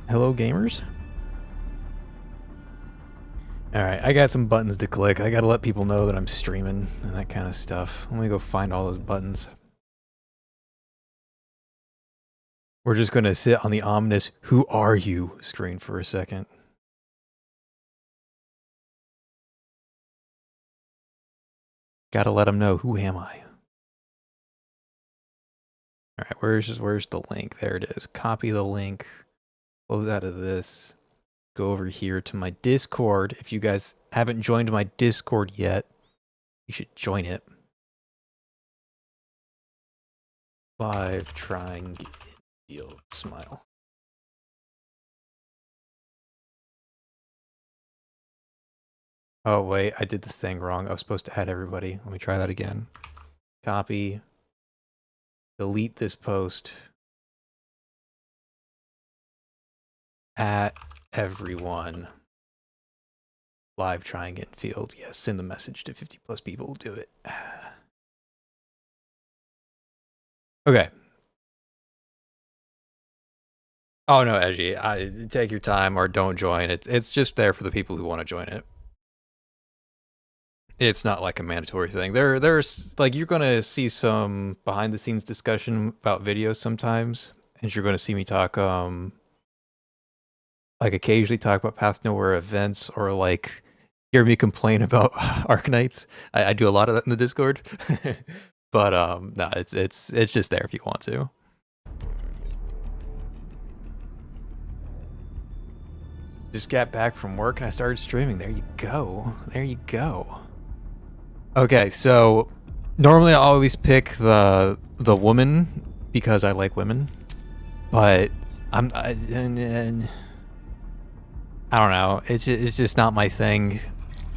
Hello, gamers. Alright, I got some buttons to click. I gotta let people know that I'm streaming and that kind of stuff. Let me go find all those buttons. We're just gonna sit on the ominous "Who are you?" screen for a second. Gotta let them know, who am I? Alright, where's the link? There it is. Copy the link. Close out of this. Go over here to my Discord. If you guys haven't joined my Discord yet, you should join it. Live trying Endfield smile. Oh wait, I did the thing wrong. I was supposed to add everybody. Let me try that again. Copy. Delete this post. At everyone. Live trying Endfield. Yes, send the message to 50 plus people. Do it. Okay. Oh no, Edgy. Take your time or don't join. It's just there for the people who want to join it. It's not like a mandatory thing. There's like, you're gonna see some behind the scenes discussion about videos sometimes, and you're gonna see me talk like occasionally talk about Path Nowhere events, or like hear me complain about Arknights. I do a lot of that in the Discord. But no, it's just there if you want to. Just got back from work and I started streaming. There you go. There you go. Okay, so normally I always pick the woman because I like women, but I don't know. It's just not my thing.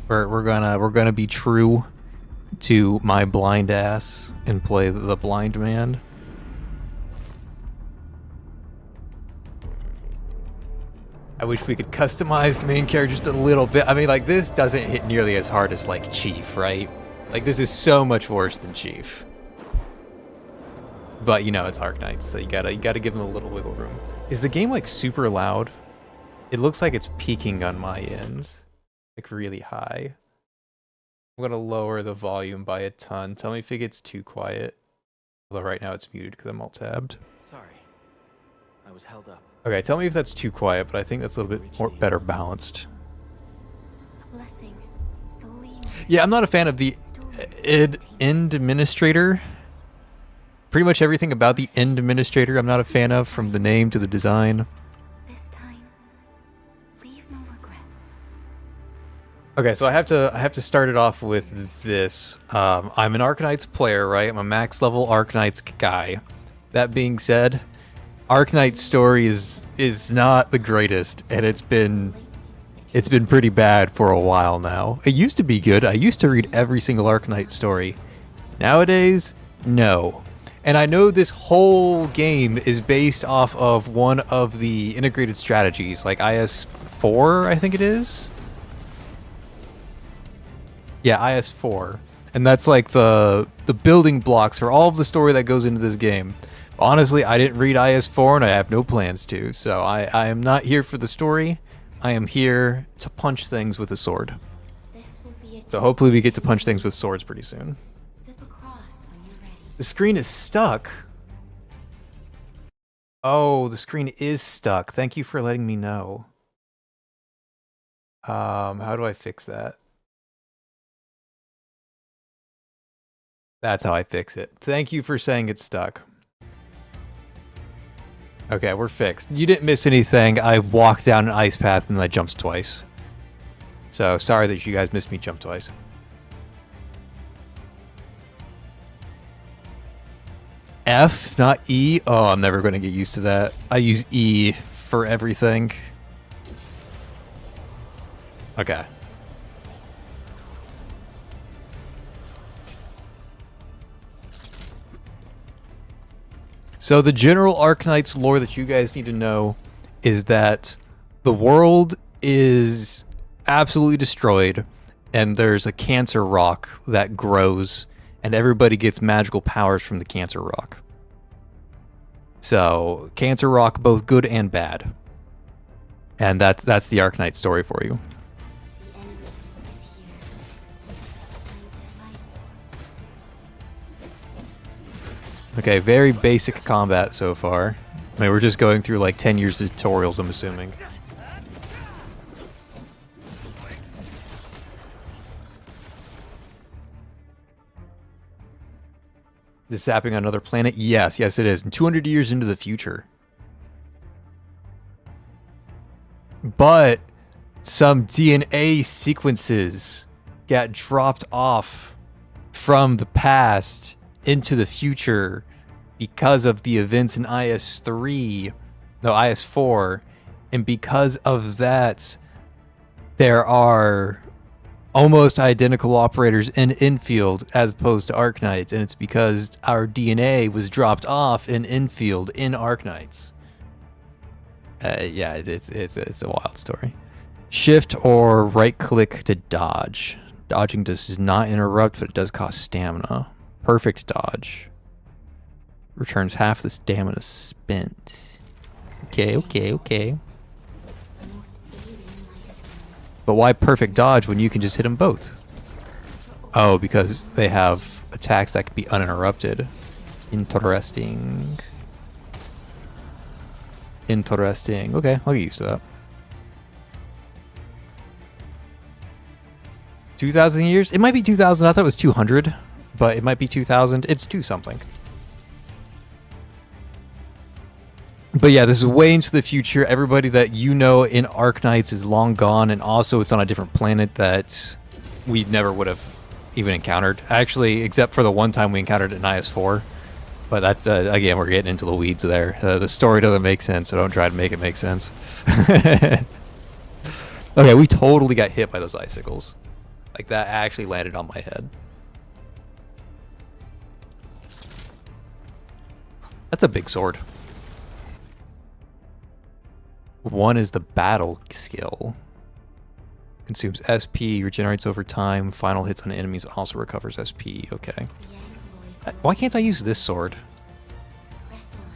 We're gonna be true to my blind ass and play the blind man. I wish we could customize the main character just a little bit. I mean, like, this doesn't hit nearly as hard as like Chief, right? Like, this is so much worse than Chief. But you know, it's Arknights, so you gotta give them a little wiggle room. Is the game like super loud? It looks like it's peaking on my end, like really high. I'm gonna lower the volume by a ton. Tell me if it gets too quiet. Although right now it's muted because I'm alt tabbed. Sorry, I was held up. Okay, tell me if that's too quiet, but I think that's a little bit more better balanced. A blessing. Yeah, I'm not a fan of the end administrator. Pretty much everything about the end administrator I'm not a fan of, from the name to the design. This time, leave no regrets. Okay, so I have to start it off with this. I'm an Arknights player, right? I'm a max level Arknights guy. That being said, Arknight's story is not the greatest, and it's been pretty bad for a while now. It used to be good. I used to read every single Arknight story. Nowadays, no. And I know this whole game is based off of one of the integrated strategies, like IS-4, I think it is. Yeah, IS-4. And that's like the building blocks for all of the story that goes into this game. Honestly, I didn't read IS-4 and I have no plans to, so I am not here for the story. I am here to punch things with a sword. So hopefully we get to punch things with swords pretty soon. The screen is stuck. Oh, the screen is stuck. Thank you for letting me know. How do I fix that? That's how I fix it. Thank you for saying it's stuck. Okay, we're fixed. You didn't miss anything. I walked down an ice path and I jumped twice. So sorry that you guys missed me jump twice. F, not E? Oh, I'm never going to get used to that. I use E for everything. Okay. So the general Arknights lore that you guys need to know is that the world is absolutely destroyed, and there's a cancer rock that grows, and everybody gets magical powers from the cancer rock. So, cancer rock, both good and bad. And that's the Arknight story for you. The enemy is here. It's time to fight. Okay, very basic combat so far. I mean, we're just going through like 10 years of tutorials, I'm assuming. This is happening on another planet? Yes, yes it is. And 200 years into the future. But some DNA sequences got dropped off from the past into the future because of the events in IS-3, no, IS-4, and because of that, there are almost identical operators in Endfield as opposed to Arknights, and it's because our DNA was dropped off in Endfield in Arknights. Yeah, it's a wild story. Shift or right click to dodge. Dodging does not interrupt, but it does cost stamina. Perfect dodge. Returns half the stamina spent. Okay. The most alien life. But why perfect dodge when you can just hit them both? Oh, because they have attacks that can be uninterrupted. Interesting. Interesting. Okay, I'll get used to that. 2,000 years? It might be 2,000. I thought it was 200, but it might be 2,000. It's 2 something. But yeah, this is way into the future. Everybody that you know in Arknights is long gone, and also it's on a different planet that we never would have even encountered. Actually, except for the one time we encountered it in IS-4. But that's, again, we're getting into the weeds there. The story doesn't make sense, so don't try to make it make sense. Okay, we totally got hit by those icicles. Like, that actually landed on my head. That's a big sword. 1 is the battle skill. Consumes SP, regenerates over time. Final hits on enemies also recovers SP. Okay. The Angloid. Why can't I use this sword? Press on.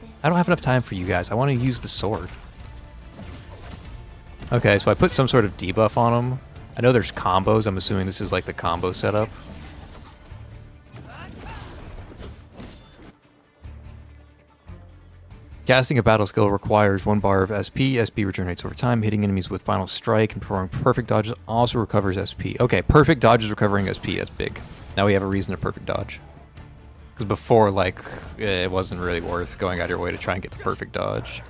This I don't have enough time for you guys. I want to use the sword. Okay, so I put some sort of debuff on him. I know there's combos. I'm assuming this is like the combo setup. Casting a battle skill requires 1 bar of SP. SP regenerates over time. Hitting enemies with final strike and performing perfect dodges also recovers SP. Okay, perfect dodge is recovering SP. That's big. Now we have a reason to perfect dodge. Because before, like, it wasn't really worth going out of your way to try and get the perfect dodge.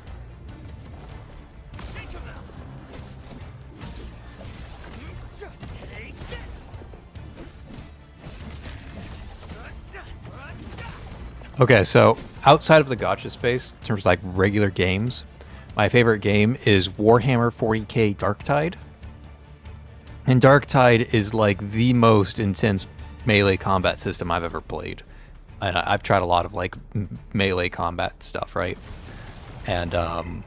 Okay, so outside of the gacha space, in terms of like regular games, my favorite game is Warhammer 40k Darktide. And Darktide is like the most intense melee combat system I've ever played. And I've tried a lot of like melee combat stuff, right? And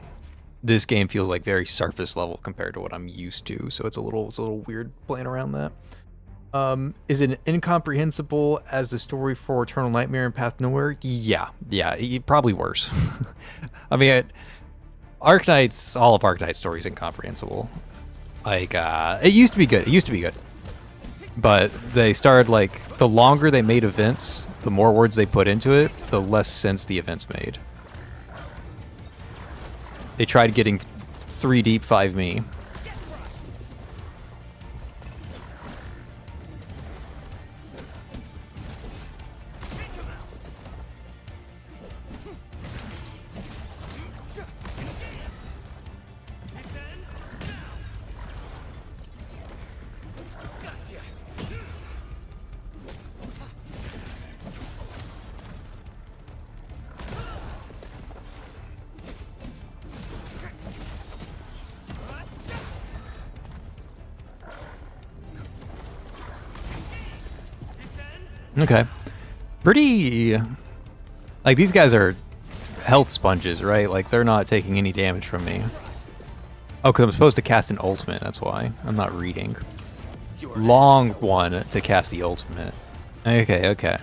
this game feels like very surface level compared to what I'm used to, so it's a little weird playing around that. Is it incomprehensible as the story for Eternal Nightmare and Path Nowhere? Yeah, probably worse. I mean, Arknights, all of Arknight's stories incomprehensible. Like, it used to be good. But they started, like, the longer they made events, the more words they put into it, the less sense the events made. They tried getting 3 deep, 5 me. Okay. Pretty... Like, these guys are health sponges, right? Like, they're not taking any damage from me. Oh, because I'm supposed to cast an ultimate, that's why. I'm not reading. Long one to cast the ultimate. Okay.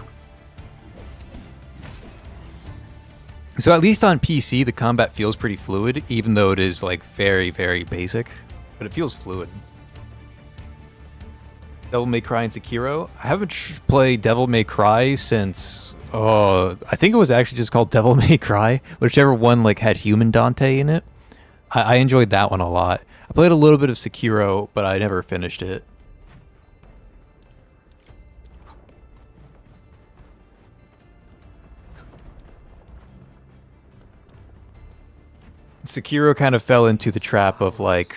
So at least on PC, the combat feels pretty fluid, even though it is like very, very basic, but it feels fluid. Devil May Cry and Sekiro. I haven't played Devil May Cry since, I think it was actually just called Devil May Cry, whichever one like had human Dante in it. I enjoyed that one a lot. I played a little bit of Sekiro, but I never finished it. Sekiro kind of fell into the trap of like,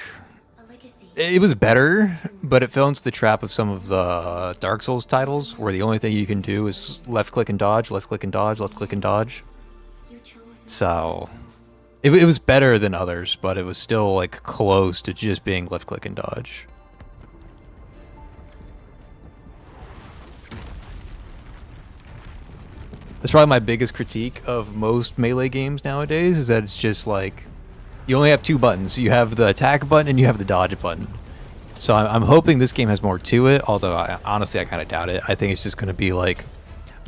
A legacy. it was better, but it fell into the trap of some of the Dark Souls titles where the only thing you can do is left click and dodge, left click and dodge, left click and dodge. You chose. So it was better than others, but it was still like close to just being left click and dodge. That's probably my biggest critique of most Melee games nowadays, is that it's just like, you only have two buttons. You have the attack button and you have the dodge button. So I'm hoping this game has more to it, although honestly I kind of doubt it. I think it's just going to be like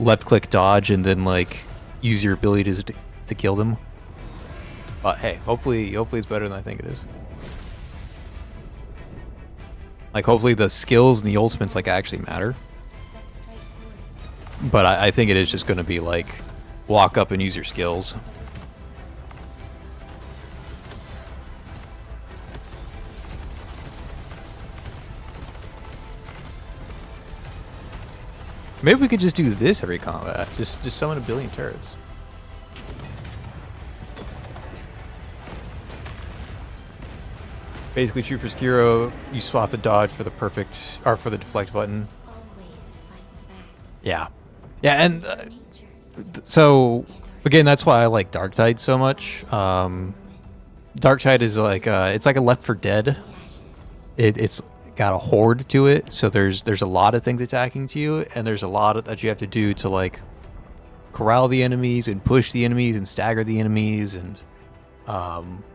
left click dodge and then like use your abilities to kill them. But hey, hopefully it's better than I think it is. Like hopefully the skills and the ultimates like actually matter. That's straightforward. But I think it is just going to be like walk up and use your skills. Maybe we could just do this every combat. Just summon a billion turrets. Basically true for Sekiro, you swap the dodge for the perfect, or for the deflect button. Always fights back. Yeah. Yeah, and Nature. so, again, that's why I like Darktide so much. Darktide is like, it's like a Left 4 Dead. It's got a horde to it, so there's a lot of things attacking to you, and there's a lot that you have to do to like corral the enemies and push the enemies and stagger the enemies and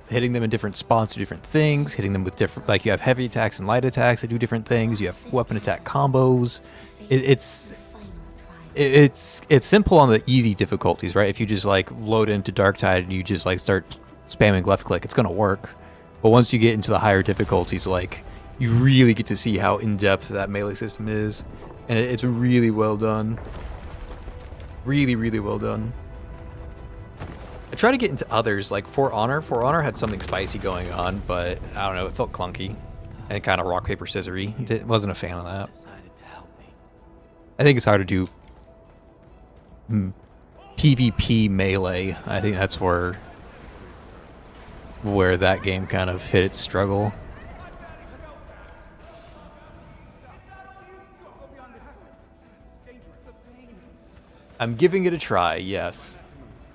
hitting them in different spots to different things, hitting them with different, like you have heavy attacks and light attacks that do different things, you have weapon attack combos. It's Final trial. it's simple on the easy difficulties, right? If you just like load into Darktide and you just like start spamming left click, it's gonna work. But once you get into the higher difficulties, like you really get to see how in-depth that melee system is, and it's really well done. Really, really well done. I try to get into others, like For Honor. For Honor had something spicy going on, but I don't know, it felt clunky and kind of rock, paper, scissory. Wasn't a fan of that. Decided to help me. I think it's hard to do PvP melee. I think that's where that game kind of hit its struggle. I'm giving it a try, yes.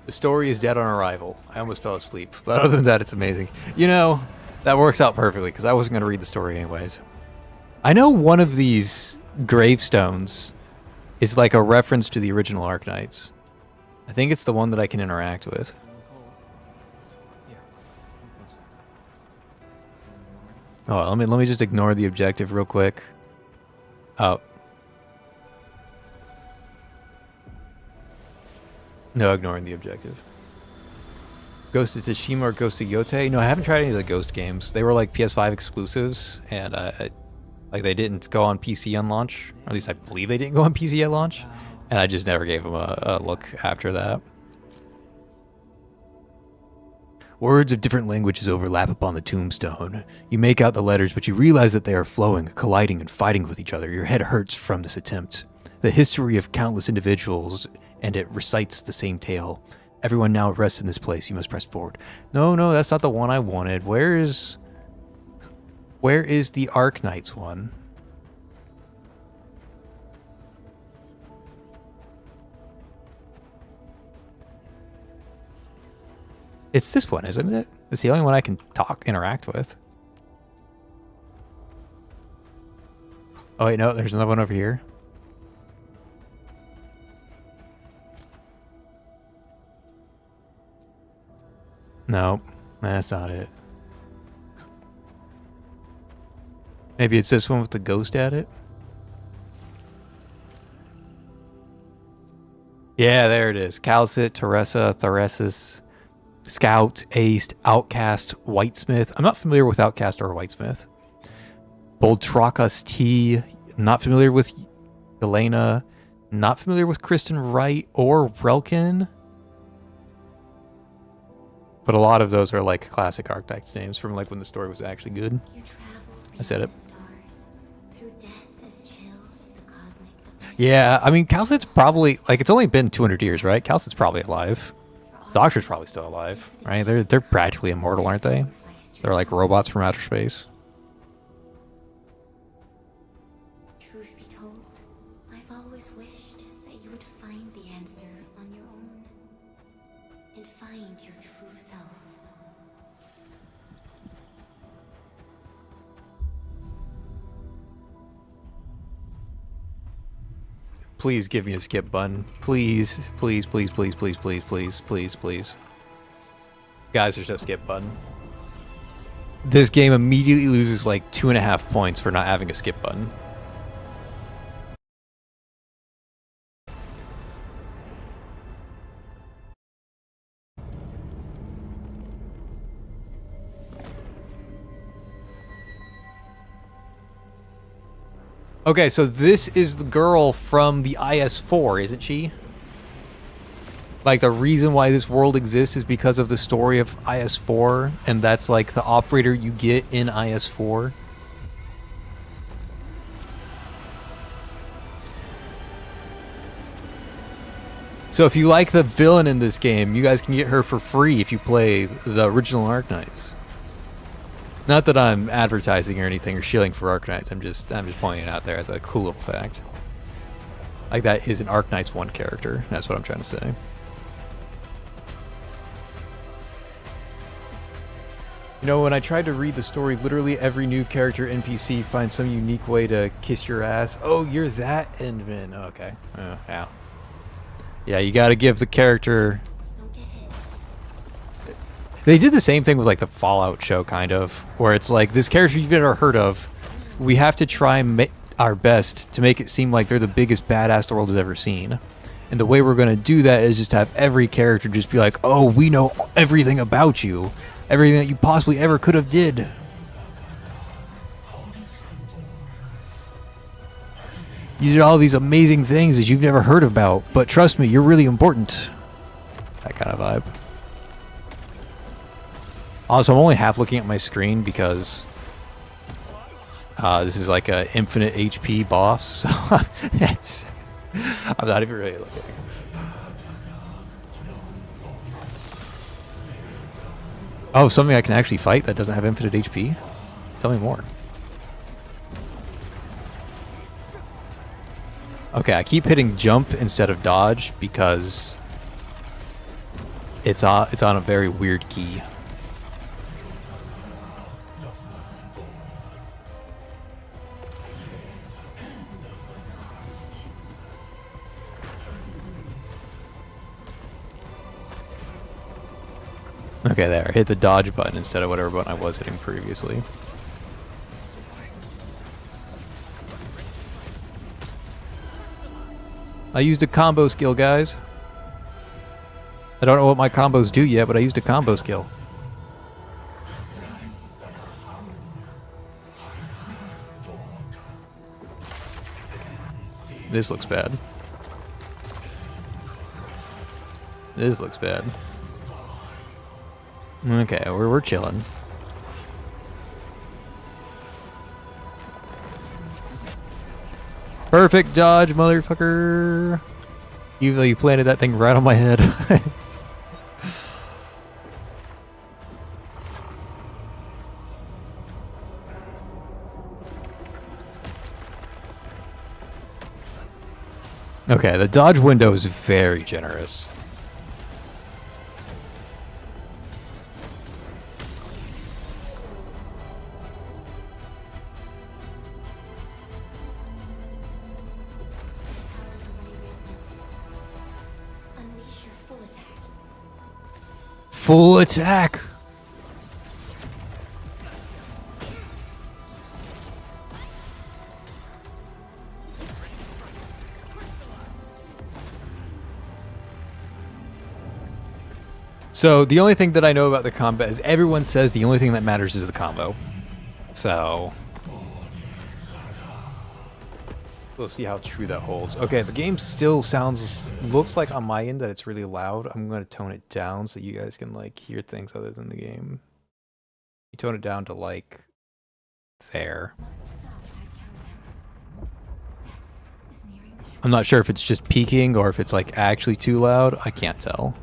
The story is dead on arrival. I almost fell asleep, but other than that, it's amazing. You know, that works out perfectly, because I wasn't going to read the story anyways. I know one of these gravestones is like a reference to the original Arknights. I think it's the one that I can interact with. Oh, let me just ignore the objective real quick. Oh. No, ignoring the objective. Ghost of Tsushima or Ghost of Yotei? No, I haven't tried any of the Ghost games. They were like PS5 exclusives, and like they didn't go on PC on launch. Or at least I believe they didn't go on PC at launch, and I just never gave them a look after that. Words of different languages overlap upon the tombstone. You make out the letters, but you realize that they are flowing, colliding, and fighting with each other. Your head hurts from this attempt. The history of countless individuals, and it recites the same tale. Everyone now rests in this place. You must press forward. No, that's not the one I wanted. Where is the Arknights one? It's this one, isn't it? It's the only one I can interact with. Oh wait, no, there's another one over here. No, that's not it. Maybe it's this one with the ghost at it? Yeah, there it is. Calcit, Teresa, Theresis, Scout, Ace, Outcast, Whitesmith. I'm not familiar with Outcast or Whitesmith. Boltrakas T. Not familiar with Elena. Not familiar with Kristen Wright or Relkin. But a lot of those are like classic archetypes names from like when the story was actually good. I said it. Yeah, I mean, Calcit's probably, like, it's only been 200 years, right? Calcit's probably alive. Doctor's probably still alive, right? They're practically immortal, aren't they? They're like robots from outer space. Truth be told, I've always wished that you would find the answer on your own. And find your true self. Please give me a skip button. Please, please, please, please, please, please, please, please, please. Guys, there's no skip button. This game immediately loses like 2.5 points for not having a skip button. Okay, so this is the girl from the IS-4, isn't she? Like, the reason why this world exists is because of the story of IS-4, and that's like the operator you get in IS-4. So if you like the villain in this game, you guys can get her for free if you play the original Arknights. Not that I'm advertising or anything or shilling for Arknights. I'm just pointing it out there as a cool little fact. Like, that is an Arknights 1 character. That's what I'm trying to say. You know, when I tried to read the story, literally every new character NPC finds some unique way to kiss your ass. Oh, you're that Endman. Oh, okay. Yeah. Yeah, you gotta give the character... They did the same thing with like the Fallout show, kind of, where it's like, this character you've never heard of, we have to try and make our best to make it seem like they're the biggest badass the world has ever seen. And the way we're going to do that is just have every character just be like, oh, we know everything about you. Everything that you possibly ever could have did. You did all these amazing things that you've never heard about, but trust me, you're really important. That kind of vibe. Also, I'm only half looking at my screen because this is like a infinite HP boss, so I'm not even really looking. Oh, something I can actually fight that doesn't have infinite HP? Tell me more. Okay, I keep hitting jump instead of dodge because it's on a very weird key. Okay, there. I hit the dodge button instead of whatever button I was hitting previously. I used a combo skill, guys. I don't know what my combos do yet, but I used a combo skill. This looks bad. This looks bad. Okay, we're chilling. Perfect dodge, motherfucker. Even though you planted that thing right on my head. Okay, the dodge window is very generous. Full attack. So the only thing that I know about the combat is everyone says the only thing that matters is the combo. So we'll see how true that holds. Okay, the game still looks like on my end that it's really loud. I'm going to tone it down so you guys can like hear things other than the game. You tone it down to like there. I'm not sure if it's just peaking or if it's like actually too loud. I can't tell.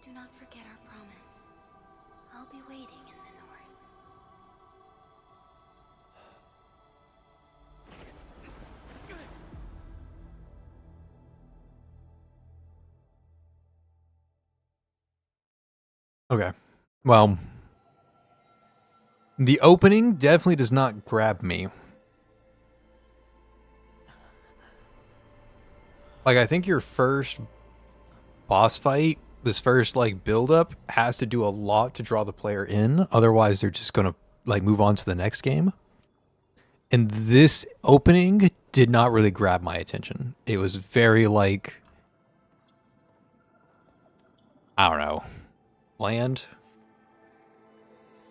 Do not forget our promise. I'll be waiting in the north. Okay. Well, the opening definitely does not grab me. Like, I think your first boss fight, this first, like, build-up, has to do a lot to draw the player in. Otherwise, they're just gonna, like, move on to the next game. And this opening did not really grab my attention. It was very, like, I don't know, bland.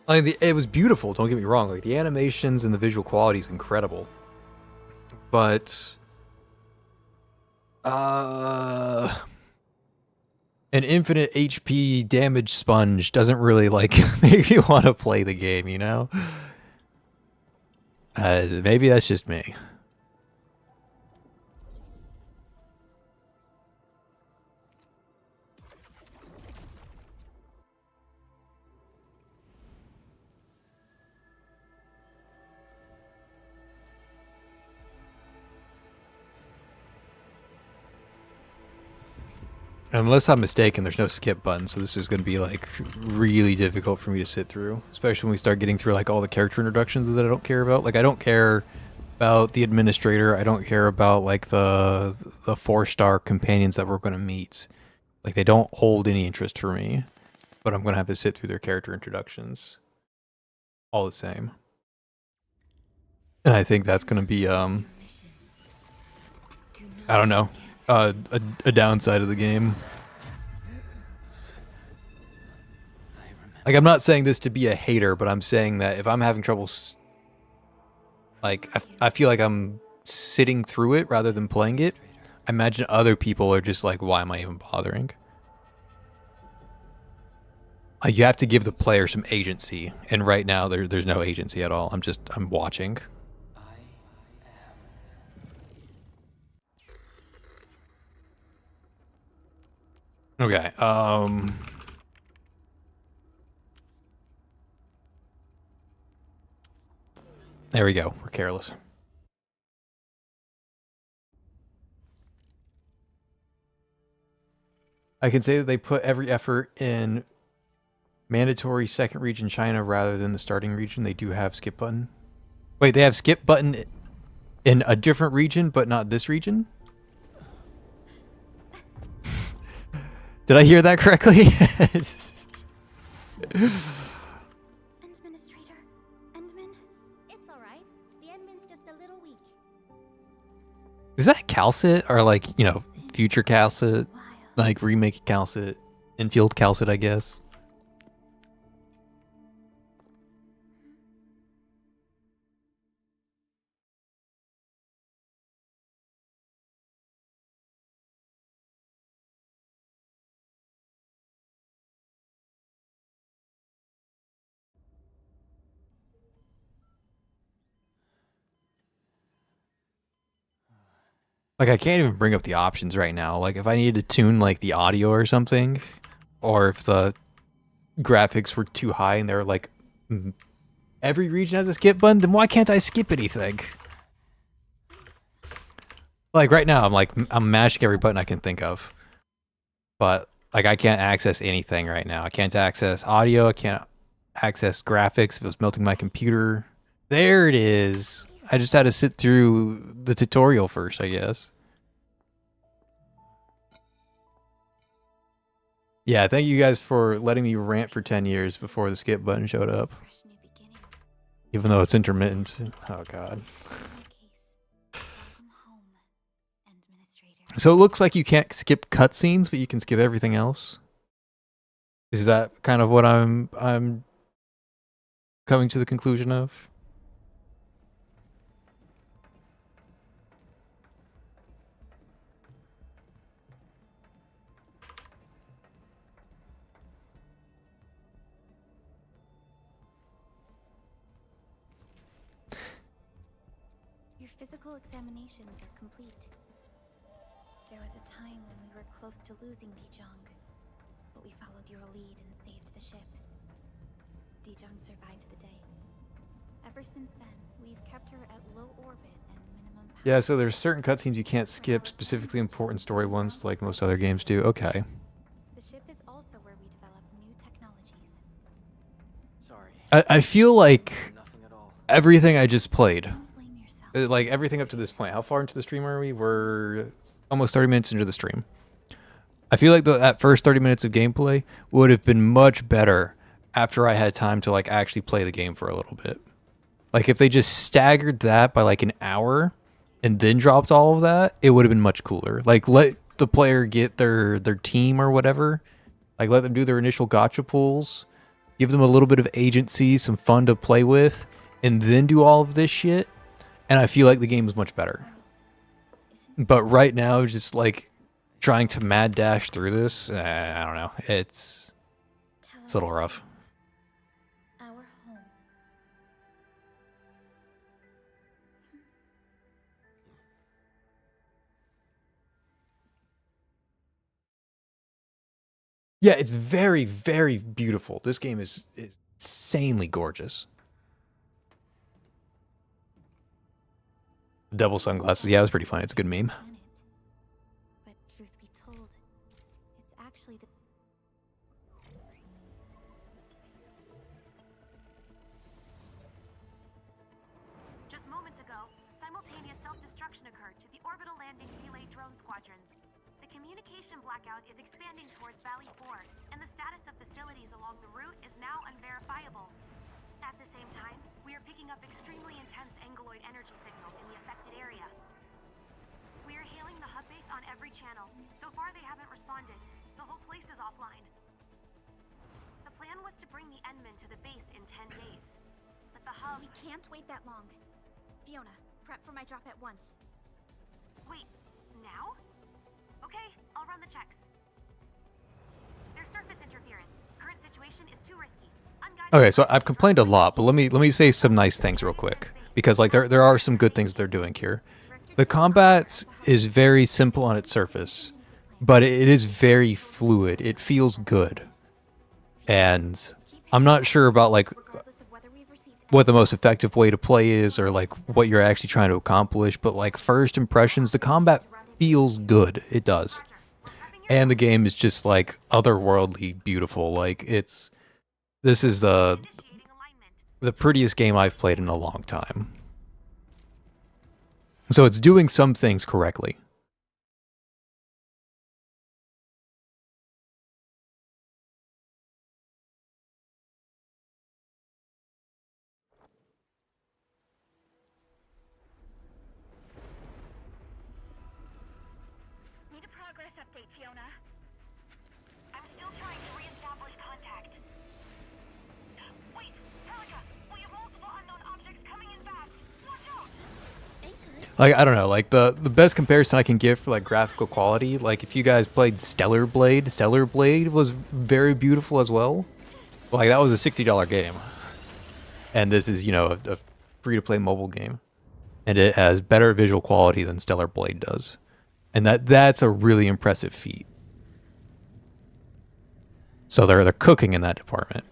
Like, it was beautiful, don't get me wrong. Like, the animations and the visual quality is incredible. But an infinite HP damage sponge doesn't really, like, make you want to play the game, you know? Maybe that's just me. Unless I'm mistaken, there's no skip button, so this is going to be, like, really difficult for me to sit through. Especially when we start getting through, like, all the character introductions that I don't care about. Like, I don't care about the administrator. I don't care about, like, the 4-star companions that we're going to meet. Like, they don't hold any interest for me. But I'm going to have to sit through their character introductions. All the same. And I think that's going to be, I don't know. A downside of the game. Like, I'm not saying this to be a hater, but I'm saying that if I'm having trouble, like, I feel like I'm sitting through it rather than playing it. I imagine other people are just like, why am I even bothering? You have to give the player some agency, and right now there's no agency at all. I'm watching. Okay, there we go. We're careless. I can say that they put every effort in mandatory second region China rather than the starting region. They do have skip button. Wait, they have skip button in a different region, but not this region? Did I hear that correctly? Administrator, Endman? It's alright. The Endman's just a little weak. Is that Calcit or, like, you know, future Calcit? Like, remake Calcit? Enfield Calcit, I guess. Like, I can't even bring up the options right now. Like, if I needed to tune, like, the audio or something, or if the graphics were too high and they're like, every region has a skip button, then why can't I skip anything? Like, right now, I'm mashing every button I can think of. But, like, I can't access anything right now. I can't access audio, I can't access graphics if it was melting my computer. There it is. I just had to sit through the tutorial first, I guess. Yeah, thank you guys for letting me rant for 10 years before the skip button showed up. Even though it's intermittent. Oh god. So it looks like you can't skip cutscenes, but you can skip everything else. Is that kind of what I'm coming to the conclusion of? Your physical examinations are complete. There was a time when we were close to losing Dijong, but we followed your lead and saved the ship. Dijong survived the day. Ever since then, we've kept her at low orbit and minimum power. Yeah, so there's certain cutscenes you can't skip, specifically important story ones like most other games do. Okay. The ship is also where we develop new technologies. Sorry. I feel like Nothing at all. everything I just played, Don't blame yourself. like everything up to this point. How far into the stream are we? We're almost 30 minutes into the stream. I feel like that first 30 minutes of gameplay would have been much better after I had time to like actually play the game for a little bit. Like if they just staggered that by like an hour and then dropped all of that, it would have been much cooler. Like let the player get their team or whatever. Like let them do their initial gacha pulls, give them a little bit of agency, some fun to play with, and then do all of this shit. And I feel like the game is much better. But right now, just like trying to mad dash through this, I don't know. It's a little rough. Our home. Yeah, it's very, very beautiful. This game is insanely gorgeous. Double sunglasses. Yeah, it was pretty fun. It's a good meme. Planet. But truth be told, it's actually the Just moments ago, simultaneous self-destruction occurred to the orbital landing relay drone squadrons. The communication blackout is expanding towards Valley 4, and the status of facilities along the route is now unverifiable. At the same time, we are picking up extremely intense angeloid energy signals in the affected area. We are hailing the hub base on every channel. So far, they haven't responded. The whole place is offline. The plan was to bring the Endmen to the base in 10 days. But the hub... We can't wait that long. Fiona, prep for my drop at once. Wait, now? Okay, I'll run the checks. There's surface interference. Current situation is too risky. Okay, so I've complained a lot, but let me say some nice things real quick, because like there are some good things they're doing here. The combat is very simple on its surface, but it is very fluid. It feels good, and I'm not sure about like Regardless of whether we've received what the most effective way to play is or like what you're actually trying to accomplish, but like first impressions, the combat feels good. It does. And the game is just like otherworldly beautiful. Like this is the prettiest game I've played in a long time. So it's doing some things correctly. Need a progress update, Fiona. I'm still trying to re-establish contact. Wait, Helica, we have multiple unknown objects coming in fast. Watch out! Like I don't know, like the best comparison I can give for like graphical quality, like if you guys played Stellar Blade was very beautiful as well. Like that was a $60 game. And this is, you know, a free-to-play mobile game. And it has better visual quality than Stellar Blade does. And that's a really impressive feat. So they're cooking in that department.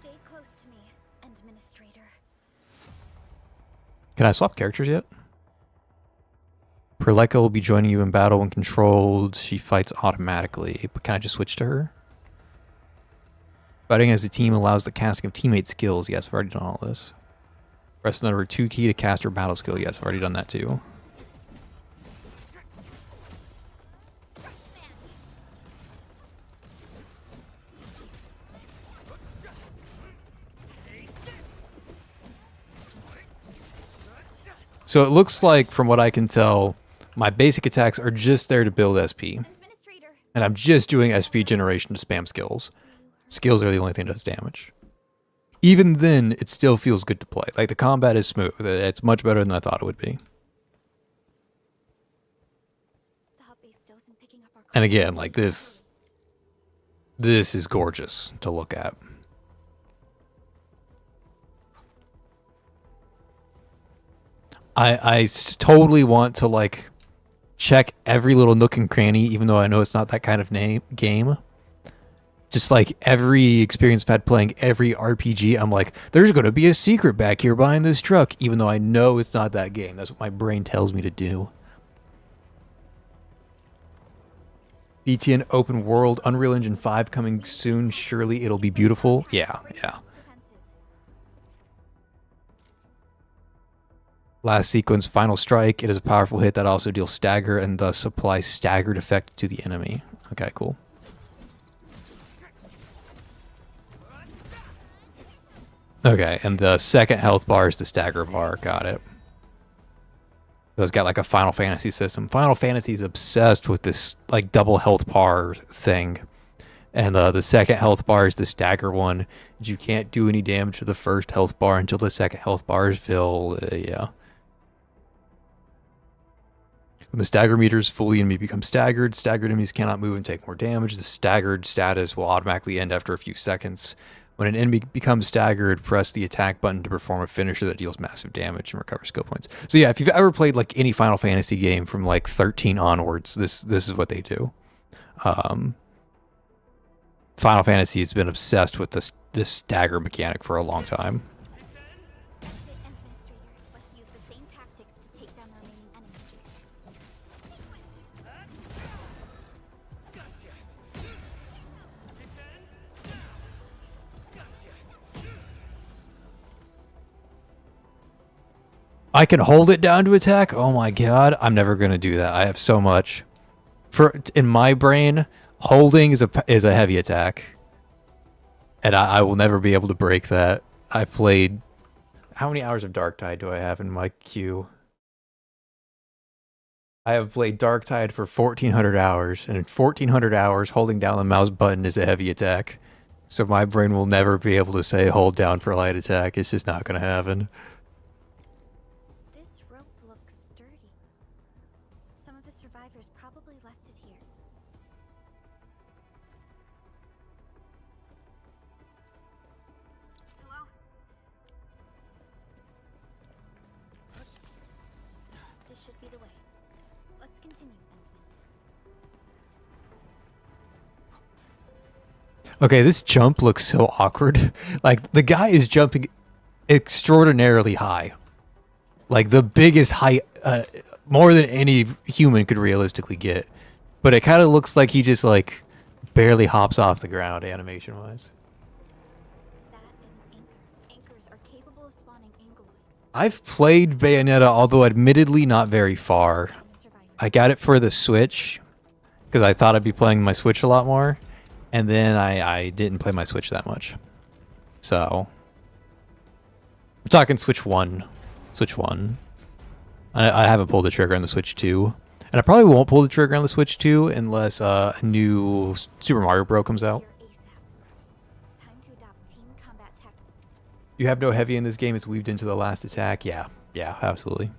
Stay close to me, Administrator. Can I swap characters yet? Perleka will be joining you in battle when controlled. She fights automatically. But can I just switch to her? Fighting as a team allows the casting of teammate skills. Yes, I've already done all this. Press the number 2 key to cast her battle skill. Yes, I've already done that too. So it looks like, from what I can tell, my basic attacks are just there to build SP. Administrator. And I'm just doing SP generation to spam skills. Skills are the only thing that does damage. Even then, it still feels good to play. Like, the combat is smooth. It's much better than I thought it would be. The hub base still isn't picking up our And again, like, this is gorgeous to look at. I totally want to, like, check every little nook and cranny, even though I know it's not that kind of game. Just like every experience I've had playing every RPG, I'm like, there's going to be a secret back here behind this truck, even though I know it's not that game. That's what my brain tells me to do. BTN open world, Unreal Engine 5 coming soon. Surely it'll be beautiful. Yeah. defenses. Last sequence, Final Strike. It is a powerful hit that also deals stagger and thus applies staggered effect to the enemy. Okay, cool. Okay, and the second health bar is the stagger bar. Got it. So it's got like a Final Fantasy system. Final Fantasy is obsessed with this like double health bar thing. And the second health bar is the stagger one. You can't do any damage to the first health bar until the second health bar is filled. Yeah. When the stagger meter is full, the enemy becomes staggered. Staggered enemies cannot move and take more damage. The staggered status will automatically end after a few seconds. When an enemy becomes staggered, press the attack button to perform a finisher that deals massive damage and recover skill points. So yeah, if you've ever played like any Final Fantasy game from like 13 onwards, this is what they do. Final Fantasy has been obsessed with this stagger mechanic for a long time. Administrator, let's use the same tactics to take down the remaining enemies. I can hold it down to attack? Oh my god, I'm never going to do that. I have so much. In my brain, holding is a heavy attack. And I will never be able to break that. I've played... How many hours of Darktide do I have in my queue? I have played Darktide for 1,400 hours. And in 1,400 hours, holding down the mouse button is a heavy attack. So my brain will never be able to say hold down for a light attack. It's just not going to happen. This rope looks sturdy. Some of the survivors probably left it here. Hello? This should be the way. Let's continue, Endman. Okay, this jump looks so awkward. Like, the guy is jumping extraordinarily high. Like, the biggest height, more than any human could realistically get. But it kind of looks like he just, like, barely hops off the ground animation-wise. That is an anchor. Anchors are capable of spawning Angloid. I've played Bayonetta, although admittedly not very far. The survivors. I got it for the Switch, because I thought I'd be playing my Switch a lot more. And then I didn't play my Switch that much. So, we're talking Switch 1. Switch 1. I haven't pulled the trigger on the Switch 2. And I probably won't pull the trigger on the Switch 2 unless a new Super Mario Bros. Comes out. Here ASAP. Time to adopt team combat tactics. You have no heavy in this game. It's weaved into the last attack. Yeah, absolutely.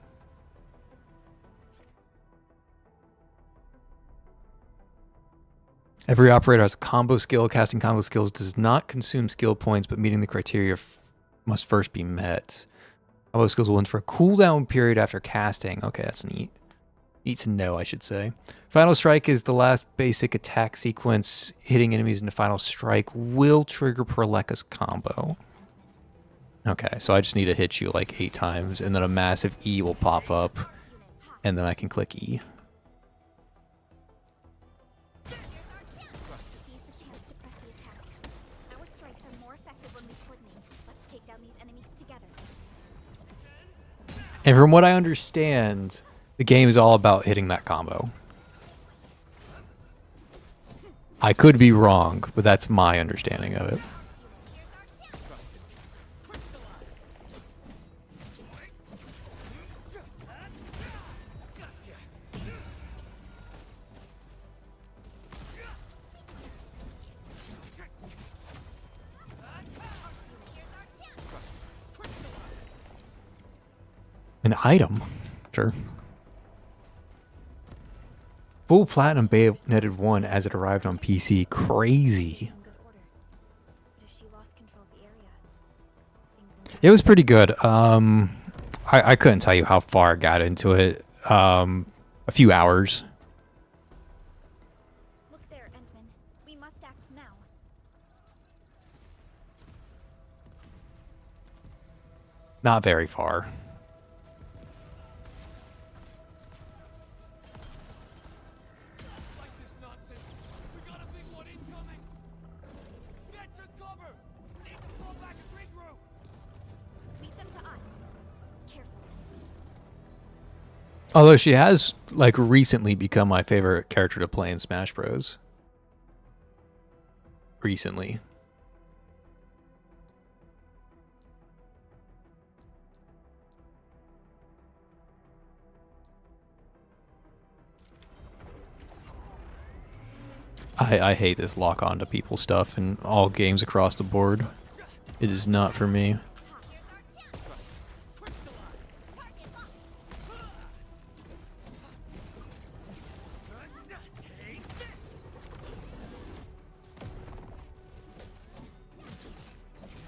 Every operator has a combo skill. Casting combo skills does not consume skill points, but meeting the criteria must first be met. Combo skills will end for a cooldown period after casting. Okay, that's neat. Need to know, I should say. Final Strike is the last basic attack sequence. Hitting enemies into Final Strike will trigger Perleka's combo. Okay, so I just need to hit you like 8 times, and then a massive E will pop up, and then I can click E. Seize the chance to press the attack. Our strikes are more effective when we coordinate. Let's take down these enemies together. And from what I understand, the game is all about hitting that combo. I could be wrong, but that's my understanding of it. An item? Sure. Full Platinum Bayoneted 1 as it arrived on PC. Crazy. In good order. But if she lost control of the area, things in It was pretty good. I couldn't tell you how far I got into it. A few hours. Look there, Endman. We must act now. Not very far. Like this nonsense. We got a big one incoming. Get to cover. Need to fall back and regroup. Leave them to us. Careful. Although she has, like, recently become my favorite character to play in Smash Bros. Recently. I hate this lock on to people stuff in all games across the board. It is not for me.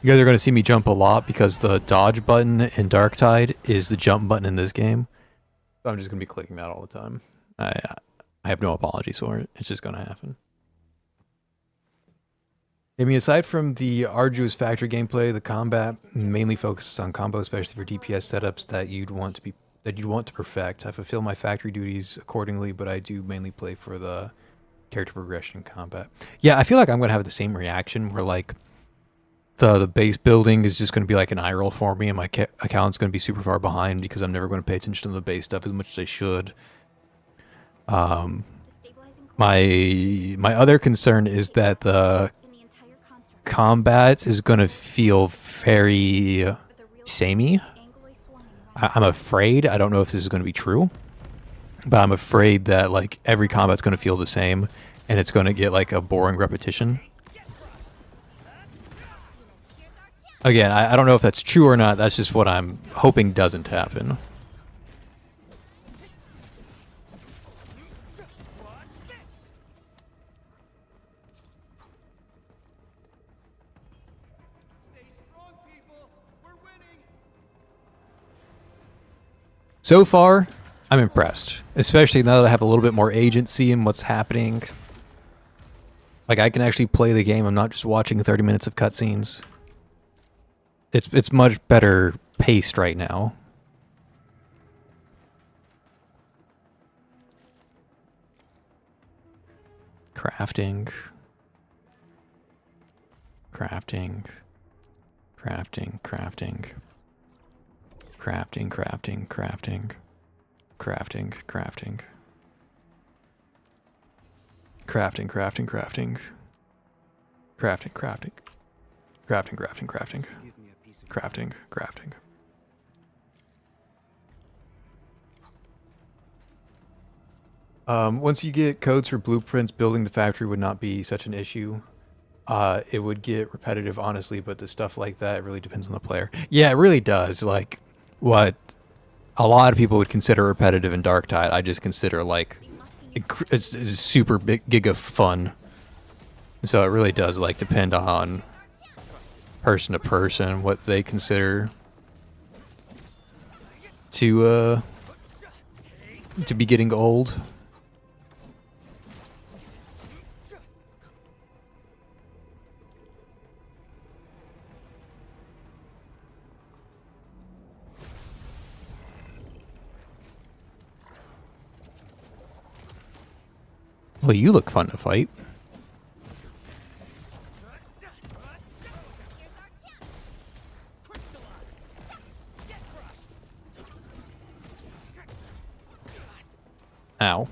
You guys are going to see me jump a lot because the dodge button in Darktide is the jump button in this game. So I'm just going to be clicking that all the time. I have no apologies for it. It's just going to happen. I mean, aside from the arduous factory gameplay, the combat mainly focuses on combo, especially for DPS setups that you'd want to perfect. I fulfill my factory duties accordingly, but I do mainly play for the character progression combat. Yeah, I feel like I'm going to have the same reaction where, like, the base building is just going to be like an eye roll for me, and my account's going to be super far behind because I'm never going to pay attention to the base stuff as much as I should. Stabilizing My other concern is that the in the entire construct. combat is going to feel very But the real samey. angrily swarming around. I'm afraid. I don't know if this is going to be true, but I'm afraid that, like, every combat's going to feel the same, and it's going to get like a boring repetition. Again, I don't know if that's true or not. That's just what I'm hoping doesn't happen. Stay strong, people. We're winning. So far, I'm impressed, especially now that I have a little bit more agency in what's happening. Like, I can actually play the game. I'm not just watching 30 minutes of cutscenes. It's much better paced right now. Crafting. Crafting. Crafting, crafting. Crafting, crafting, crafting. Crafting, crafting. Crafting, crafting, crafting. Crafting, crafting. Crafting, crafting, crafting. Crafting, crafting. Once you get codes for blueprints, building the factory would not be such an issue. It would get repetitive, honestly, but the stuff like that, it really depends on the player. Yeah, it really does. Like, what a lot of people would consider repetitive in Darktide, I just consider, like, it's super big giga fun. So it really does, like, depend on person to person what they consider to to be getting old. Well, you look fun to fight. Ow.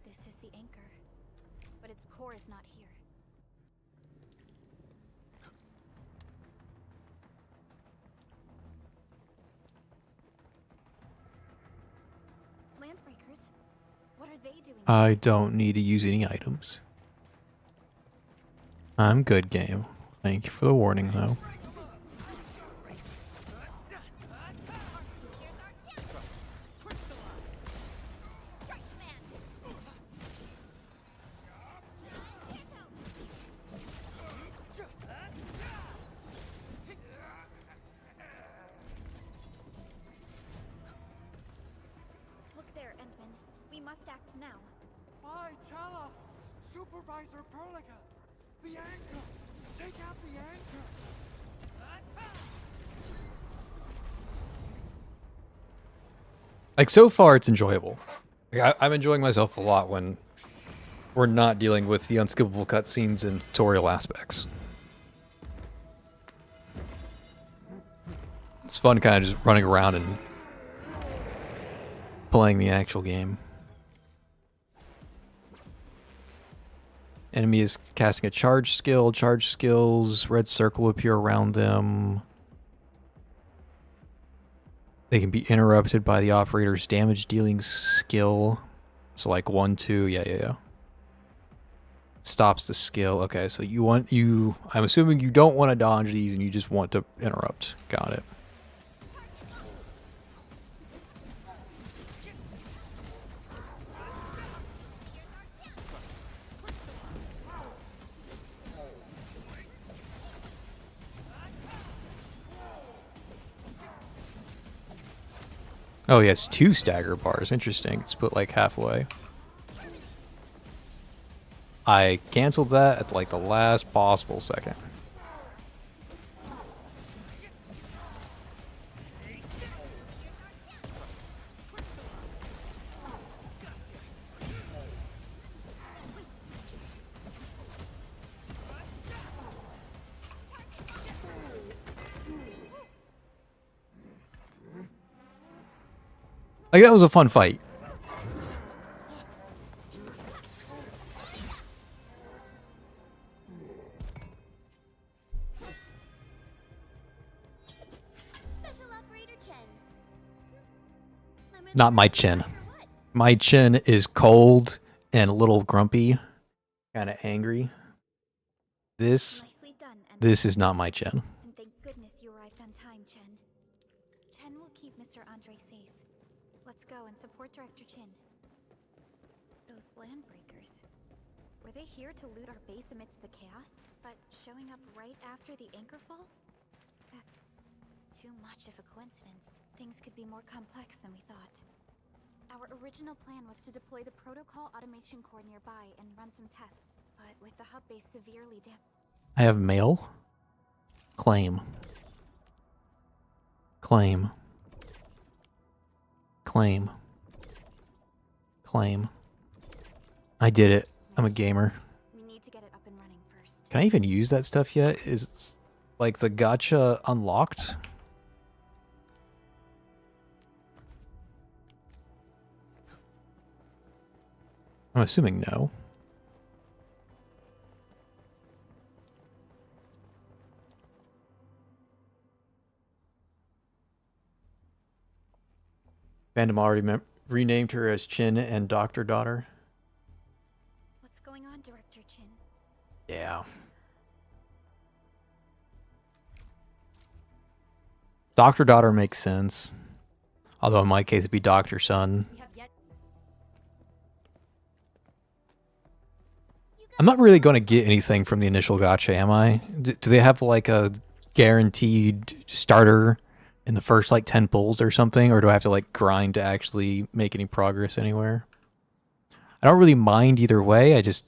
This is the anchor, but its core is not here. Landbreakers? What are they doing? I don't need to use any items. I'm good, game. Thank you for the warning, though. Look there, Endman. We must act now. Why, tell us! Supervisor Perlica! The anchor! Take out the anchor! Like, so far, it's enjoyable. Like, I'm enjoying myself a lot when we're not dealing with the unskippable cutscenes and tutorial aspects. It's fun kind of just running around and playing the actual game. Enemy is casting a charge skill. Charge skills, red circle appear around them. They can be interrupted by the operator's damage dealing skill. So like 1, 2, yeah. Stops the skill. Okay, so I'm assuming you don't want to dodge these and you just want to interrupt. Got it. Oh, yes, 2 stagger bars. Interesting. It's split like halfway. I canceled that at like the last possible second. Like, that was a fun fight. Special Operator Chen. Not my chin. My chin is cold and a little grumpy, kind of angry. Nicely done, Endman. This is not my chin. And thank goodness you arrived on time, Chen. Chen will keep Mr. Andre safe. Let's go and support Director Chin. Those landbreakers. Were they here to loot our base amidst the chaos? But showing up right after the anchor fall? That's too much of a coincidence. Things could be more complex than we thought. Our original plan was to deploy the protocol automation core nearby and run some tests. But with the hub base severely I have mail. Claim. Claim. Claim. Claim. I did it. I'm a gamer. we need to get it up and running first. Can I even use that stuff yet? Is like the gacha unlocked? I'm assuming no. Fandom already renamed her as Chin and Doctor Daughter. What's going on, Director Chin? Yeah. Doctor Daughter makes sense. Although in my case, it'd be Dr. Sun. We have yet. I'm not really going to get anything from the initial gacha, am I? Do they have like a guaranteed starter in the first like 10 pulls or something? Or do I have to like grind to actually make any progress anywhere? I don't really mind either way. I just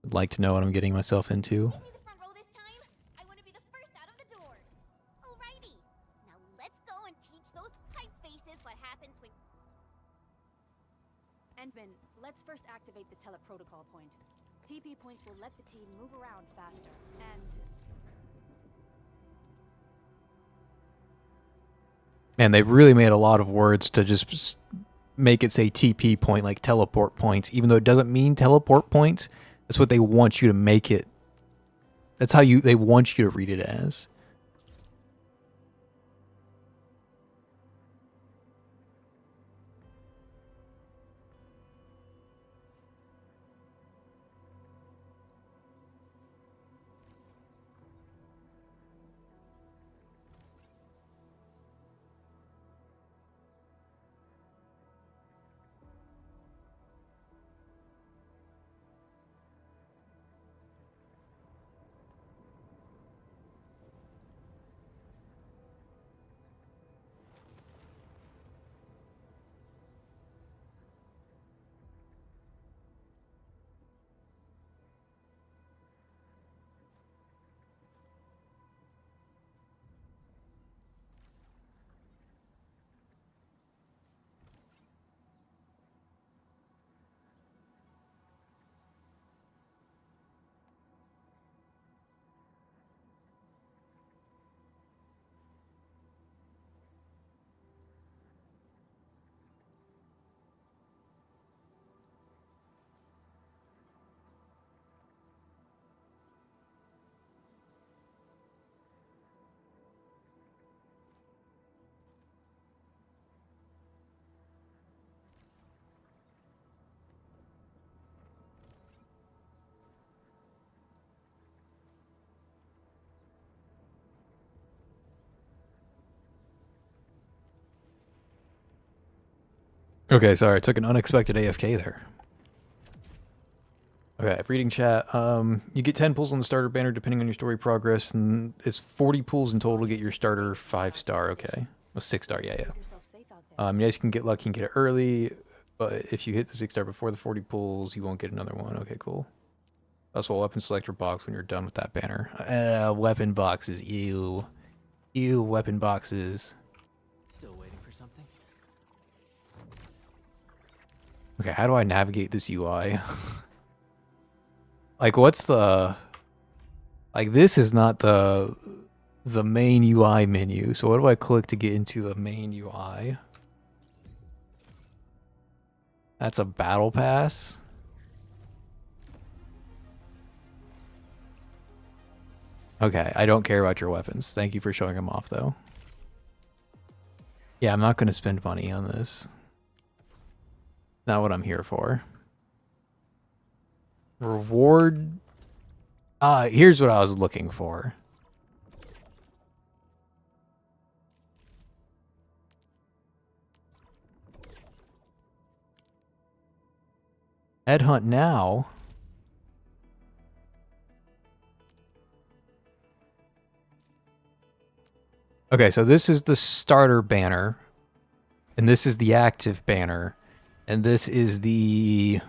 would like to know what I'm getting myself into. Give me the front row this time. I want to be the first out of the door. Alrighty. Now let's go and teach those pipe faces what happens when... Endman, let's first activate the teleprotocol point. TP points will let the team move around faster. And Man, they really made a lot of words to just make it say TP point, like teleport points, even though it doesn't mean teleport points. That's what they want you to make it. That's how they want you to read it as. Okay, sorry, I took an unexpected AFK there. Okay, reading chat. You get 10 pulls on the starter banner depending on your story progress, and it's 40 pulls in total to get your starter 5-star. Okay, well, 6-star. Yeah. yourself safe out there. Yes, you can get lucky and get it early, but if you hit the 6-star before the 40 pulls, you won't get another one. Okay, cool. Also, a weapon selector box when you're done with that banner. Weapon boxes. Ew, weapon boxes. Still waiting for something? Okay, how do I navigate this UI? Like, what's the... Like, this is not the main UI menu. So what do I click to get into the main UI? That's a battle pass. Okay, I don't care about your weapons. Thank you for showing them off, though. Yeah, I'm not going to spend money on this. Not what I'm here for. Reward. Here's what I was looking for. Headhunt now. Okay, so this is the starter banner, and this is the active banner, and this is the...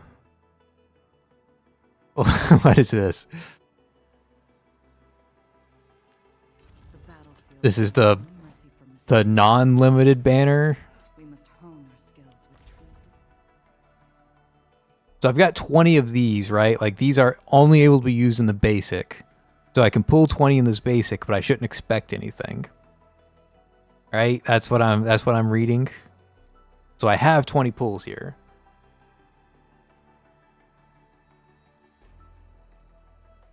What is this? This is the non-limited banner. We must hone our skills with truth. So I've got 20 of these, right? Like, these are only able to be used in the basic. So I can pull 20 in this basic, but I shouldn't expect anything. Right? That's what I'm reading. So I have 20 pulls here.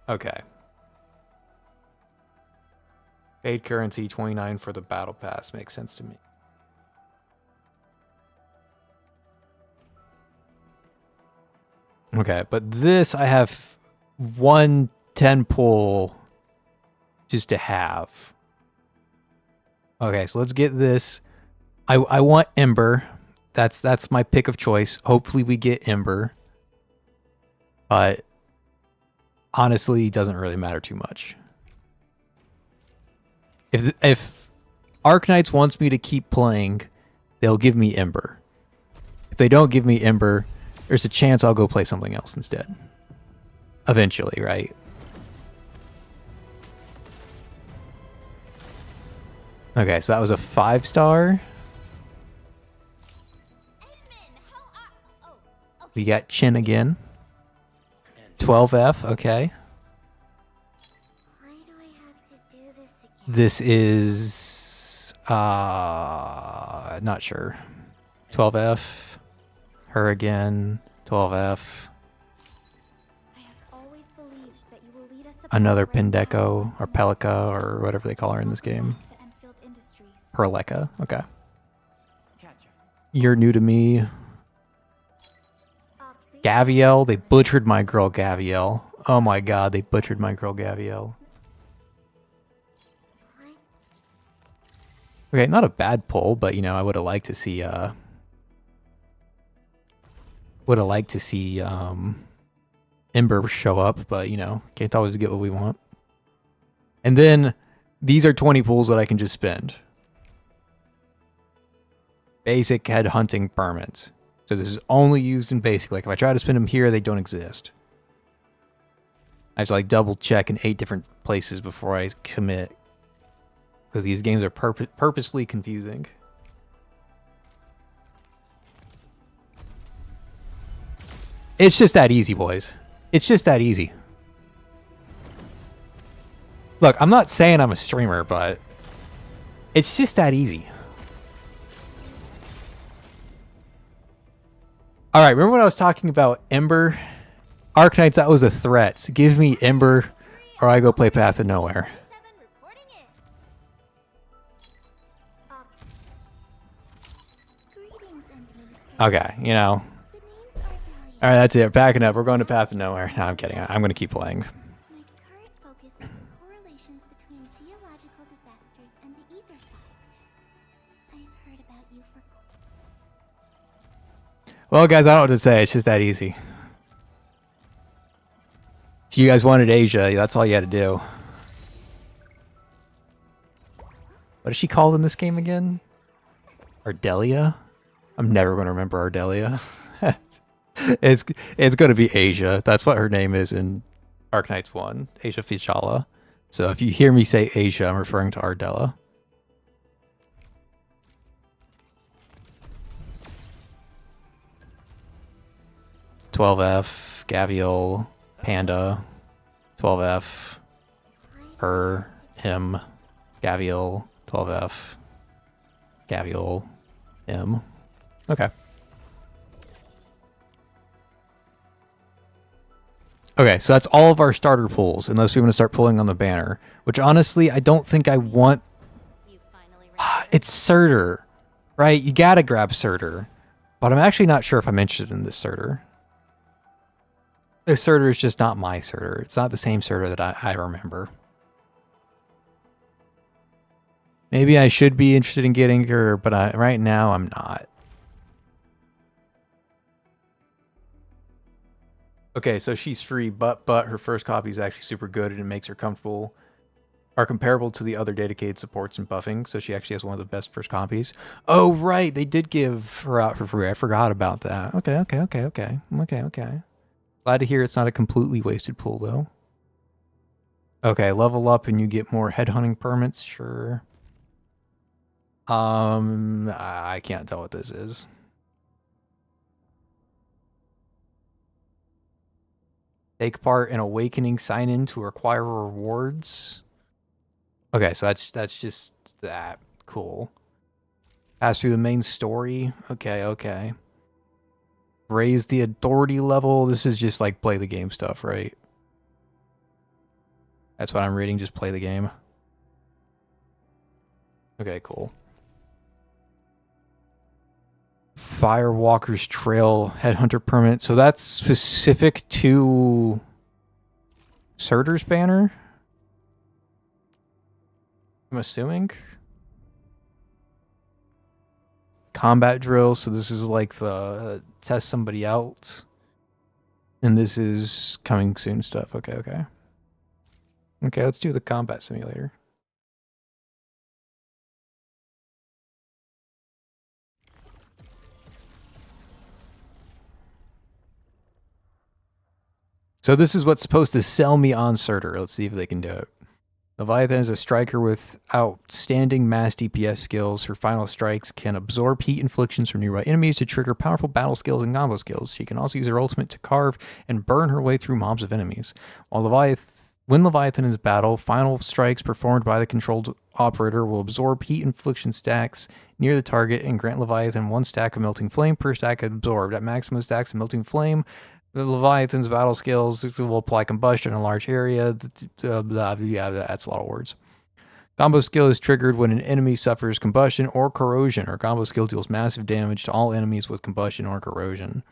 Okay. Paid currency 29 for the battle pass makes sense to me. Okay, but this I have 110 pull just to have. Okay, so let's get this I want Ember. That's my pick of choice. Hopefully we get Ember. But honestly, it doesn't really matter too much. If Arknights wants me to keep playing, they'll give me Ember. If they don't give me Ember, there's a chance I'll go play something else instead. Eventually, right? Okay, so that was a 5-star. We got Chin again. 12F, okay. Why do I have to do this again? This is not sure. 12F. Her again. 12F. I have always believed that you will lead us Another upon the right Pindeco path. or Pelica or whatever they call her in this game. To Enfield Industries. Perleca. Okay. Catcher. You're new to me. Oxy? Gaviel. They butchered my girl Gaviel. Oh my god, they butchered my girl Gaviel. What? Okay, not a bad pull, but you know, I would have liked to see Ember show up, but you know, can't always get what we want. And then these are 20 pulls that I can just spend. Basic head hunting permits. So this is only used in basic. Like if I try to spend them here, they don't exist. I have to like double check in 8 different places before I commit. Because these games are purposely confusing. It's just that easy, boys. It's just that easy. Look, I'm not saying I'm a streamer, but it's just that easy. All right, remember when I was talking about Ember? Arknights, that was a threat. Give me Ember or I go play Path of Nowhere. Greetings, Administrator. Okay, you know. The name's Ardelia. All right, that's it. Backing up. We're going to Path of Nowhere. No, I'm kidding. I'm going to keep playing. My current focus is the correlations between geological disasters and the ether side. I've heard about you for Well, guys, I don't know what to say. It's just that easy. If you guys wanted Asia, that's all you had to do. What is she called in this game again? Ardelia? I'm never going to remember Ardelia. it's going to be Asia. That's what her name is in Arknights 1. Asia Fichala. So if you hear me say Asia, I'm referring to Ardella. (12F) Gaviel, Panda, 12F, her, him, Gaviel, 12F, Gaviel, him. Okay. Okay, so that's all of our starter pulls, unless we want to start pulling on the banner, which honestly, I don't think I want. you finally It's Surtur, right? You gotta grab Surtur. But I'm actually not sure if I'm interested in this Surtur. This Surtur is just not my Surtur. It's not the same Surtur that I remember. Maybe I should be interested in getting her, but right now I'm not. Okay, so she's free, but her first copy is actually super good and it makes her comfortable. Are comparable to the other dedicated supports and buffing, so she actually has one of the best first copies. Oh, right, they did give her out for free. I forgot about that. Okay. Glad to hear it's not a completely wasted pool, though. Okay, level up and you get more headhunting permits, sure. I can't tell what this is. Take part in Awakening sign-in to acquire rewards. Okay, so that's just that. Cool. Pass through the main story. Okay. Raise the authority level. This is just like play the game stuff, right? That's what I'm reading. Just play the game. Okay, cool. Firewalker's Trail Headhunter permit. So that's specific to Surtur's banner? I'm assuming. combat drills. So this is like the test somebody out. And this is coming soon stuff. Okay, okay. Okay, let's do the combat simulator. So this is what's supposed to sell me on Surtur. Let's see if they can do it. Leviathan is a striker with outstanding mass DPS skills. Her final strikes can absorb heat inflictions from nearby enemies to trigger powerful battle skills and combo skills. She can also use her ultimate to carve and burn her way through mobs of enemies. When Leviathan is battle, final strikes performed by the controlled operator will absorb heat infliction stacks near the target and grant Leviathan 1 stack of melting flame per stack absorbed. At maximum stacks of melting flame, the Leviathan's battle skills will apply combustion in a large area. Yeah, that's a lot of words. Combo skill is triggered when an enemy suffers combustion or corrosion. Her combo skill deals massive damage to all enemies with combustion or corrosion.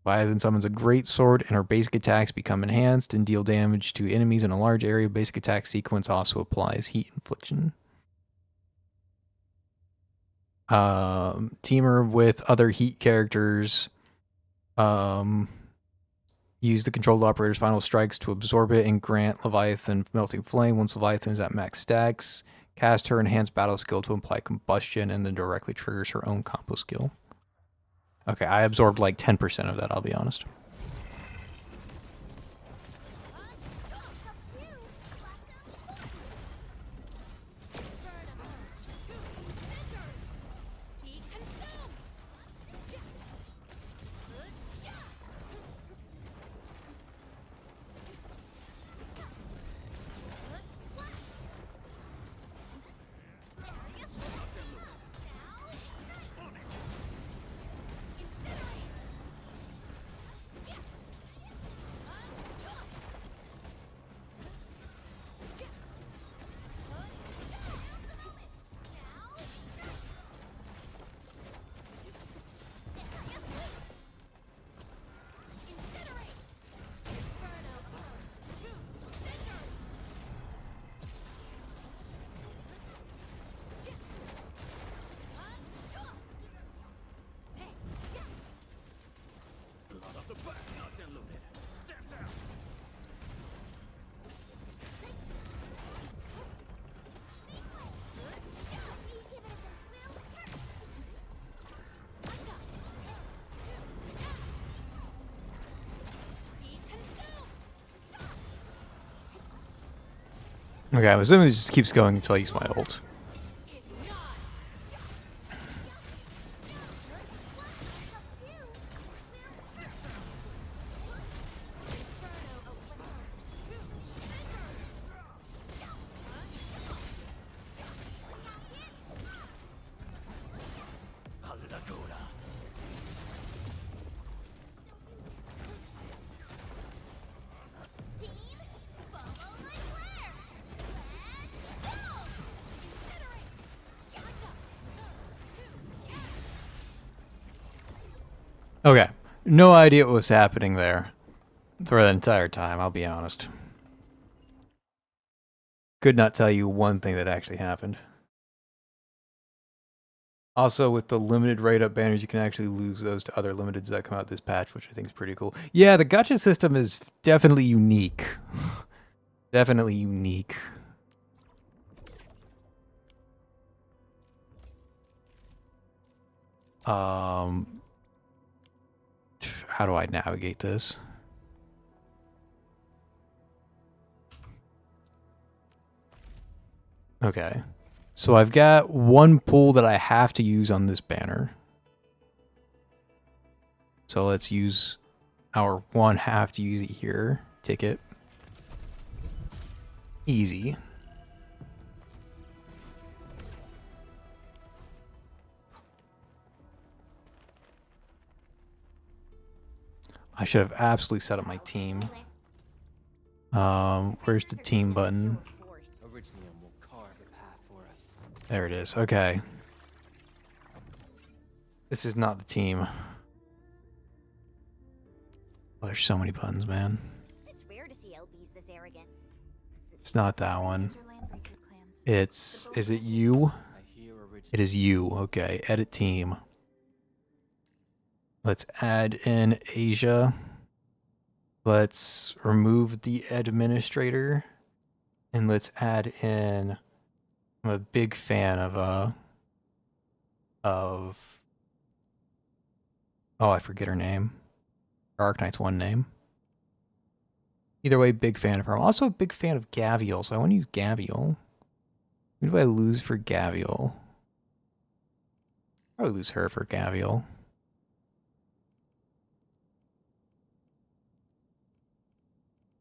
Leviathan summons a great sword, and her basic attacks become enhanced and deal damage to enemies in a large area. Basic attack sequence also applies heat infliction. Teamer with other heat characters. Use the controlled operator's final strikes to absorb it and grant Leviathan melting flame. Once Leviathan is at max stacks, cast her enhanced battle skill to imply combustion and then directly triggers her own combo skill. Okay, I absorbed like 10% of that, I'll be honest. Okay, I'm assuming it just keeps going until I use my ult. Okay, no idea what was happening there for the entire time, I'll be honest. Could not tell you one thing that actually happened. Also, with the limited rate-up banners, you can actually lose those to other limiteds that come out this patch, which I think is pretty cool. Yeah, the gacha system is definitely unique. Definitely unique. How do I navigate this? Okay. So I've got one pool that I have to use on this banner. So let's use our one have to use it here. Ticket. Easy. I should have absolutely set up my team. Where's the team button? There it is. Okay. This is not the team. Oh, there's so many buttons, man. It's rare to see LBs this arrogant. It's not that one. It's... Is it you? It is you. Okay, edit team. Let's add in Asia. Let's remove the administrator. And let's add in... I'm a big fan of oh, I forget her name. Her Arknight's one name. Either way, big fan of her. I'm also a big fan of Gavial, so I want to use Gavial. Who do I lose for Gavial? Probably lose her for Gavial.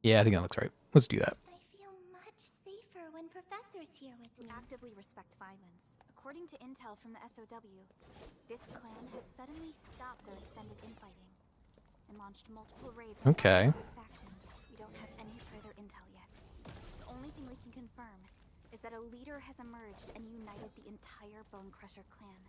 Yeah, I think that looks right. Let's do that. I feel much safer when Professor's here with me. Actively respect violence. According to intel from the SOW, this clan has suddenly stopped their extended infighting and launched multiple raids on Okay. factions. We don't have any further intel yet. The only thing we can confirm is that a leader has emerged and united the entire Bone Crusher clan.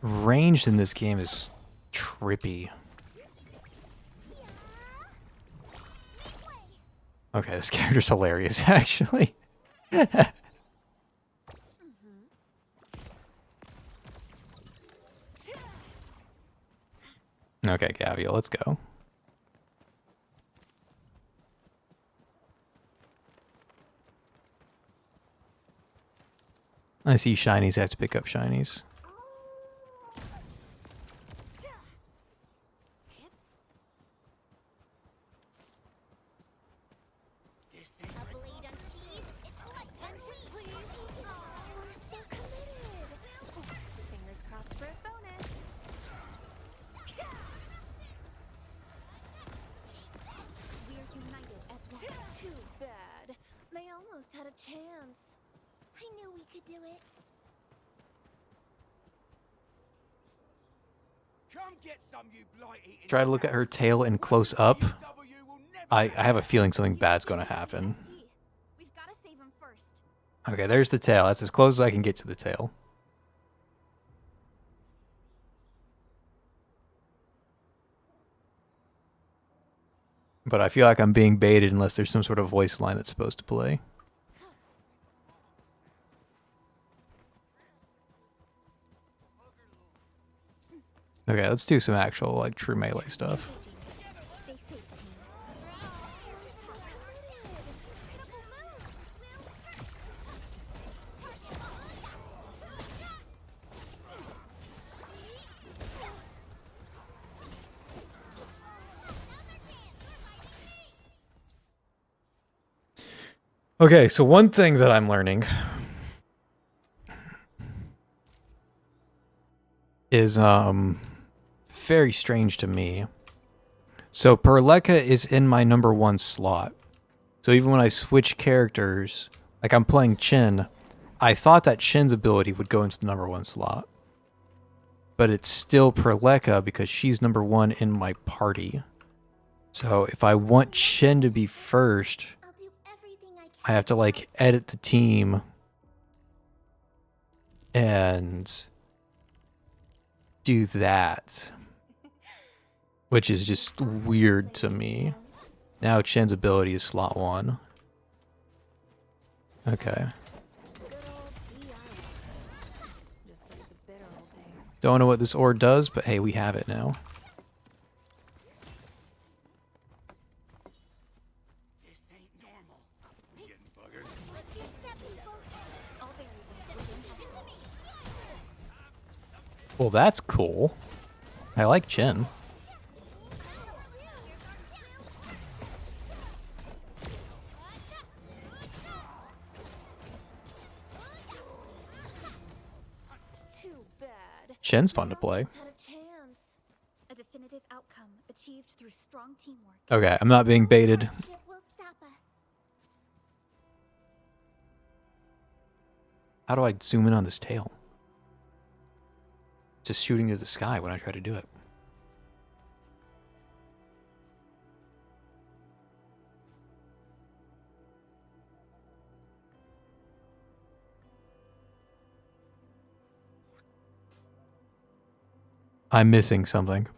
Ranged in this game is trippy. Okay, this character's hilarious, actually. Okay, Gavial, let's go. I see shinies, I have to pick up shinies. A blade unsheathed. It's like unsheathed, please. Oh, we're so committed. Fingers crossed for a bonus. We're united as one. Too bad. They almost had a chance. I knew we could do it. Come get some, you blight-eating Try to look at her tail in close up. I have a feeling something bad's gonna happen. We've got to save him first. Okay, there's the tail. That's as close as I can get to the tail. But I feel like I'm being baited unless there's some sort of voice line that's supposed to play. Okay, let's do some actual, like, true melee stuff. Stay safe, team. Okay, so one thing that I'm learning is very strange to me. So Perleka is in my #1 slot. So even when I switch characters, like I'm playing Chin, I thought that Chin's ability would go into the #1 slot. But it's still Perleka because she's #1 in my party. So if I want Chin to be first, I'll do everything I can. I have to like edit the team and do that, which is just weird to me. Now Chin's ability is slot 1. Okay. Just like the bitter old days. Don't know what this ore does, but hey, we have it now. This ain't normal. We getting buggered. What's your step, people? All variables within testing. Well, that's cool. I like Chin. Too bad. Chin's fun to play. Almost had a chance. A definitive outcome achieved through strong teamwork. Okay, I'm not being baited. Ship will stop us. How do I zoom in on this tail? Just shooting to the sky when I try to do it. I'm missing something.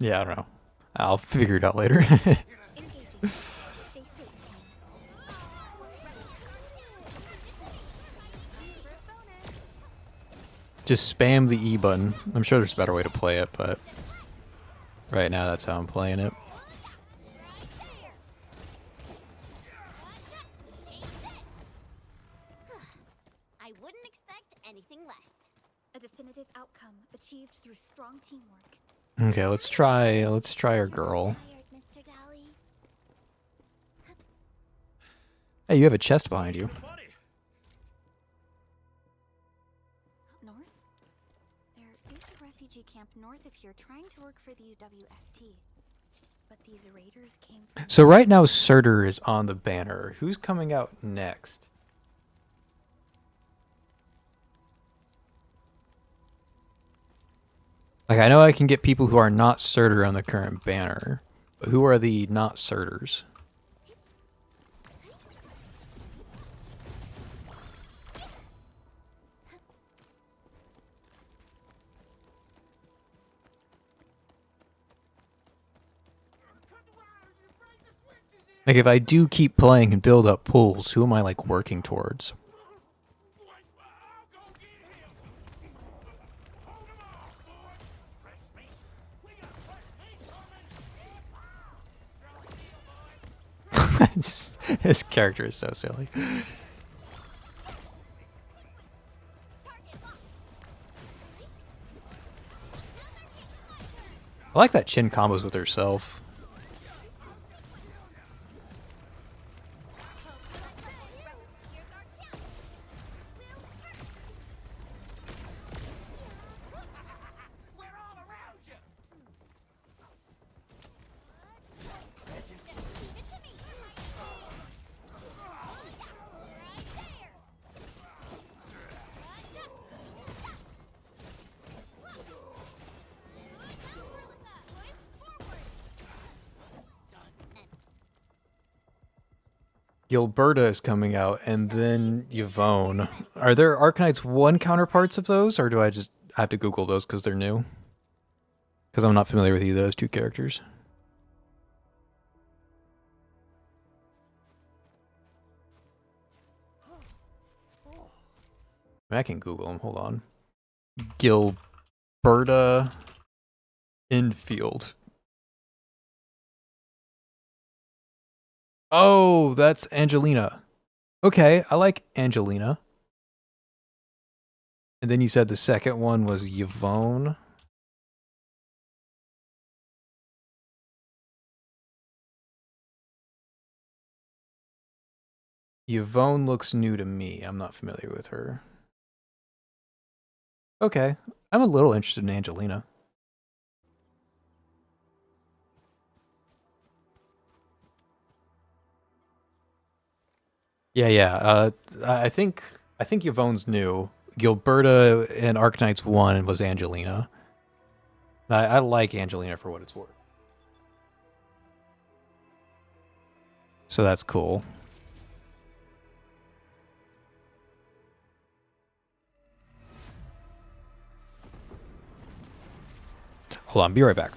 Yeah, I don't know. I'll figure it out later. Engaging. Stay safe, team. Just spam the E button. I'm sure there's a better way to play it, but right now that's how I'm playing it. I wouldn't expect anything less. A definitive outcome achieved through strong teamwork. Okay, let's try our girl. Tired, Mr. Dolly. Hey, you have a chest behind you. Buddy, North? There is a refugee camp north of here trying to work for the UWST. But these raiders came from... So right now Surtur is on the banner. Who's coming out next? Like, I know I can get people who are not Surtur on the current banner, but who are the not Surturs? Like, if I do keep playing and build up pools, who am I, like, working towards? I'll go get him. Hold him off, boys. Fresh meat. We got fresh meat coming. His character is so silly. I like that Chin combos with herself. We're all around you. Gilberta is coming out, and then Yvonne. Are there Arcanites 1 counterparts of those, or do I just have to Google those because they're new? Because I'm not familiar with either of those two characters. I can Google them. Hold on. Gilberta Endfield. Oh, that's Angelina. Okay, I like Angelina. And then you said the second one was Yvonne. Yvonne looks new to me. I'm not familiar with her. Okay, I'm a little interested in Angelina. Yeah. I think Yvonne's new. Gilberta in Arknights 1 was Angelina. I like Angelina for what it's worth. So that's cool. Hold on, be right back.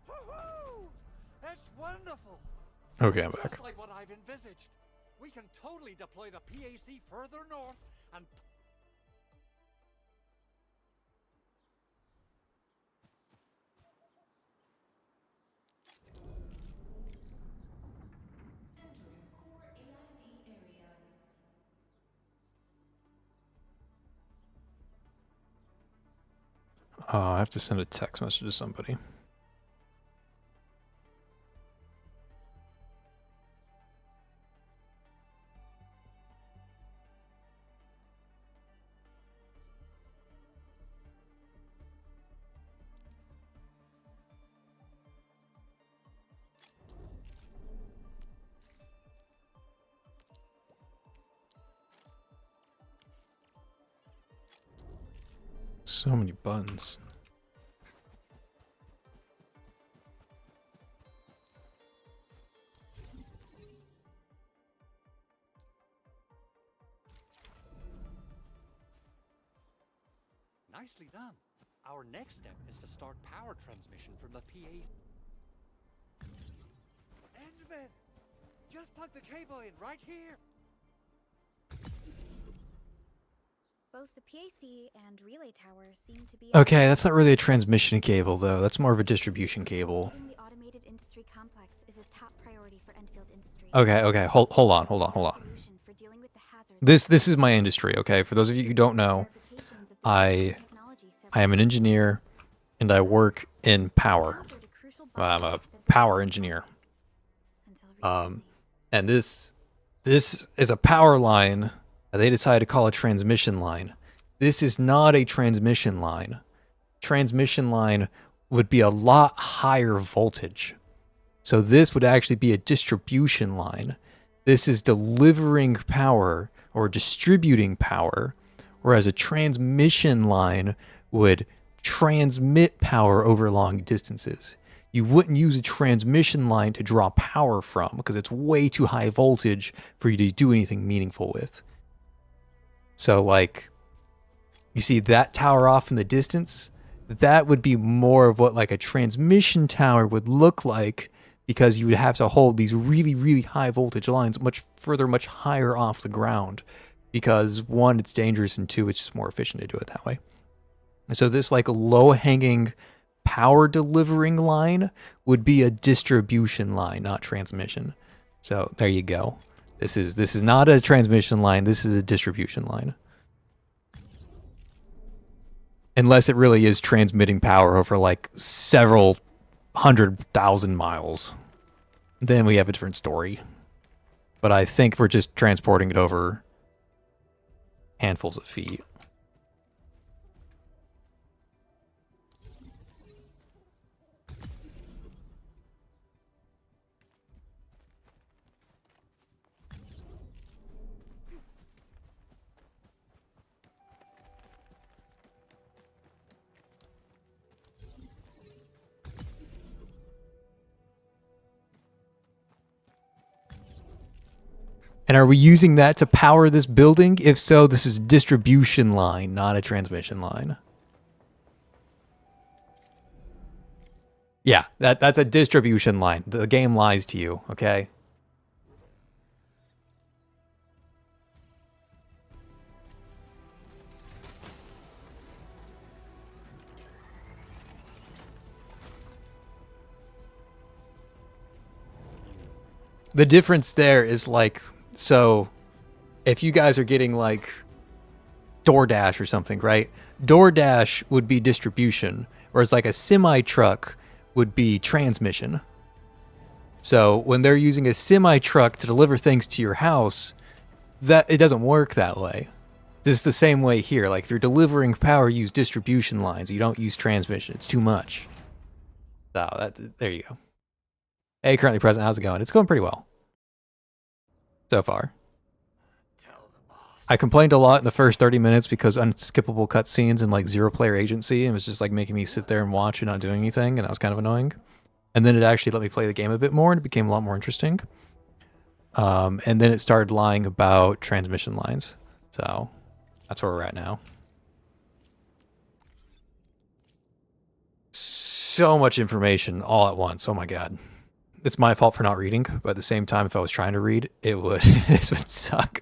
Woohoo! That's wonderful. Okay, I'm back. Just like what I've envisaged. We can totally deploy the PAC further north and... I have to send a text message to somebody. So many buttons. Nicely done. Our next step is to start power transmission from the PA. Endman! Just plug the cable in right here! Both the PAC and relay tower seem to be... Okay, that's not really a transmission cable, though. That's more of a distribution cable. Building the automated industry complex is a top priority for Enfield Industries. Okay. Hold on. Solution for dealing with the hazards. This is my industry, okay? For those of you who don't know, Verifications of the I technology am an engineer, and I work in power. encountered a crucial I'm a bottleneck that power delayed engineer. until recently. And this is a power line that they decided to call a transmission line. This is not a transmission line. Transmission line would be a lot higher voltage. So this would actually be a distribution line. This is delivering power or distributing power, whereas a transmission line would transmit power over long distances. You wouldn't use a transmission line to draw power from because it's way too high voltage for you to do anything meaningful with. So like, you see that tower off in the distance? That would be more of what like a transmission tower would look like, because you would have to hold these really, really high voltage lines much further, much higher off the ground, because one, it's dangerous, and two, it's just more efficient to do it that way. And so this like low hanging power delivering line would be a distribution line, not transmission. So there you go. This is not a transmission line. This is a distribution line. Unless it really is transmitting power over like several 100,000 miles, then we have a different story. But I think we're just transporting it over handfuls of feet. And are we using that to power this building? If so, this is a distribution line, not a transmission line. Yeah, that's a distribution line. The game lies to you, okay? The difference there is like, so if you guys are getting like DoorDash or something, right? DoorDash would be distribution, whereas like a semi truck would be transmission. So when they're using a semi truck to deliver things to your house, that it doesn't work that way. This is the same way here. Like if you're delivering power, use distribution lines. You don't use transmission. It's too much. So there you go. Hey, currently present. How's it going? It's going pretty well so far. I complained a lot in the first 30 minutes because unskippable cutscenes and like zero player agency, and it was just like making me sit there and watch and not doing anything, and that was kind of annoying. And then it actually let me play the game a bit more, and it became a lot more interesting. And then it started lying about transmission lines. So that's where we're at now. So much information all at once. Oh my god. It's my fault for not reading, but at the same time, if I was trying to read, it would this would suck.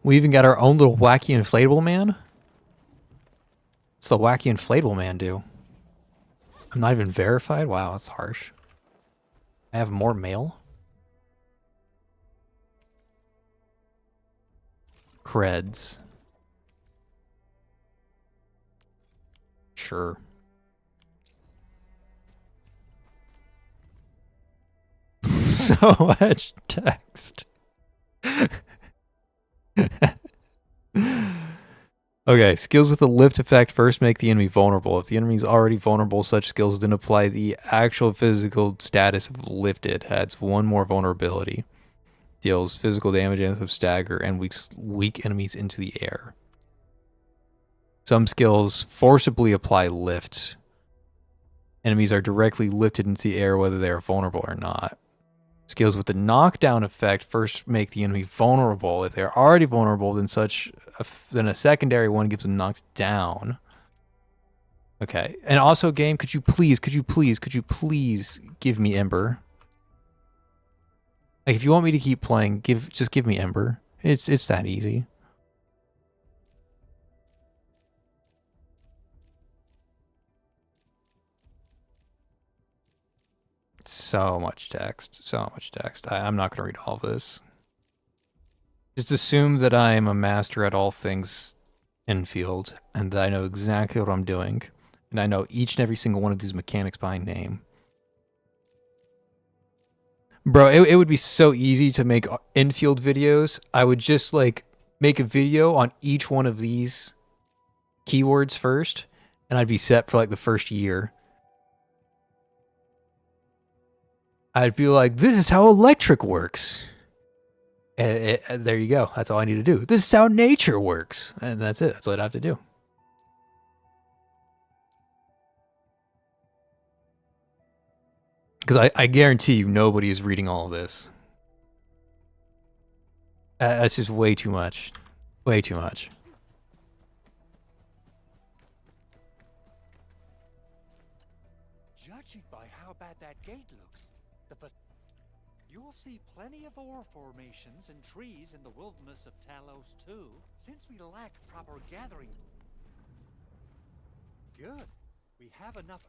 We even got our own little wacky inflatable man. What's the wacky inflatable man do? I'm not even verified? Wow, that's harsh. I have more mail? Creds. Sure. So much text. Okay, skills with a lift effect first make the enemy vulnerable. If the enemy is already vulnerable, such skills then apply the actual physical status of lifted. Adds one more vulnerability. Deals physical damage and stagger and weak enemies into the air. Some skills forcibly apply lift. Enemies are directly lifted into the air whether they are vulnerable or not. Skills with the knockdown effect first make the enemy vulnerable. If they're already vulnerable, then a secondary one gives them knocked down. Okay. And also, game, could you please give me Ember? Like, if you want me to keep playing, just give me Ember. It's that easy. So much text. So much text. I'm not going to read all of this. Just assume that I am a master at all things Endfield, and that I know exactly what I'm doing. And I know each and every single one of these mechanics by name. Bro, it would be so easy to make Endfield videos. I would just, like, make a video on each one of these keywords first, and I'd be set for, like, the first year. I'd be like, this is how electric works. And there you go. That's all I need to do. This is how nature works. And that's it. That's all I'd have to do. Because I guarantee you nobody is reading all of this. That's just way too much. Way too much. Judging by how bad that gate looks, you'll see plenty of ore formations and trees in the wilderness of Talos too, since we lack proper gathering. Good. We have enough.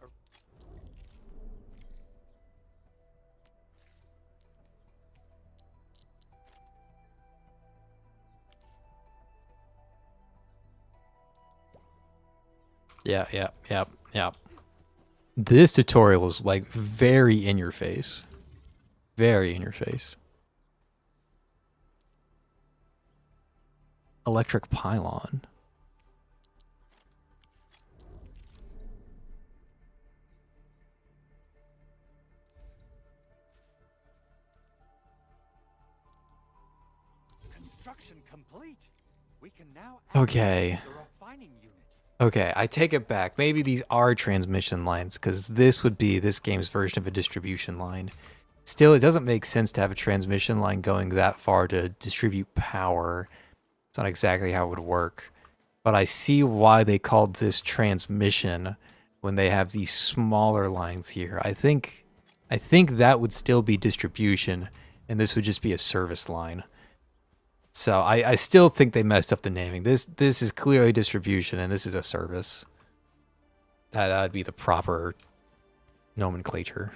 Yeah. This tutorial is, like, very in your face. Very in your face. Electric pylon. Construction complete. We can now Okay. activate the refining unit. Okay, I take it back. Maybe these are transmission lines, because this would be this game's version of a distribution line. Still, it doesn't make sense to have a transmission line going that far to distribute power. It's not exactly how it would work. But I see why they called this transmission when they have these smaller lines here. I think that would still be distribution, and this would just be a service line. So I still think they messed up the naming. This is clearly distribution, and this is a service. That would be the proper nomenclature.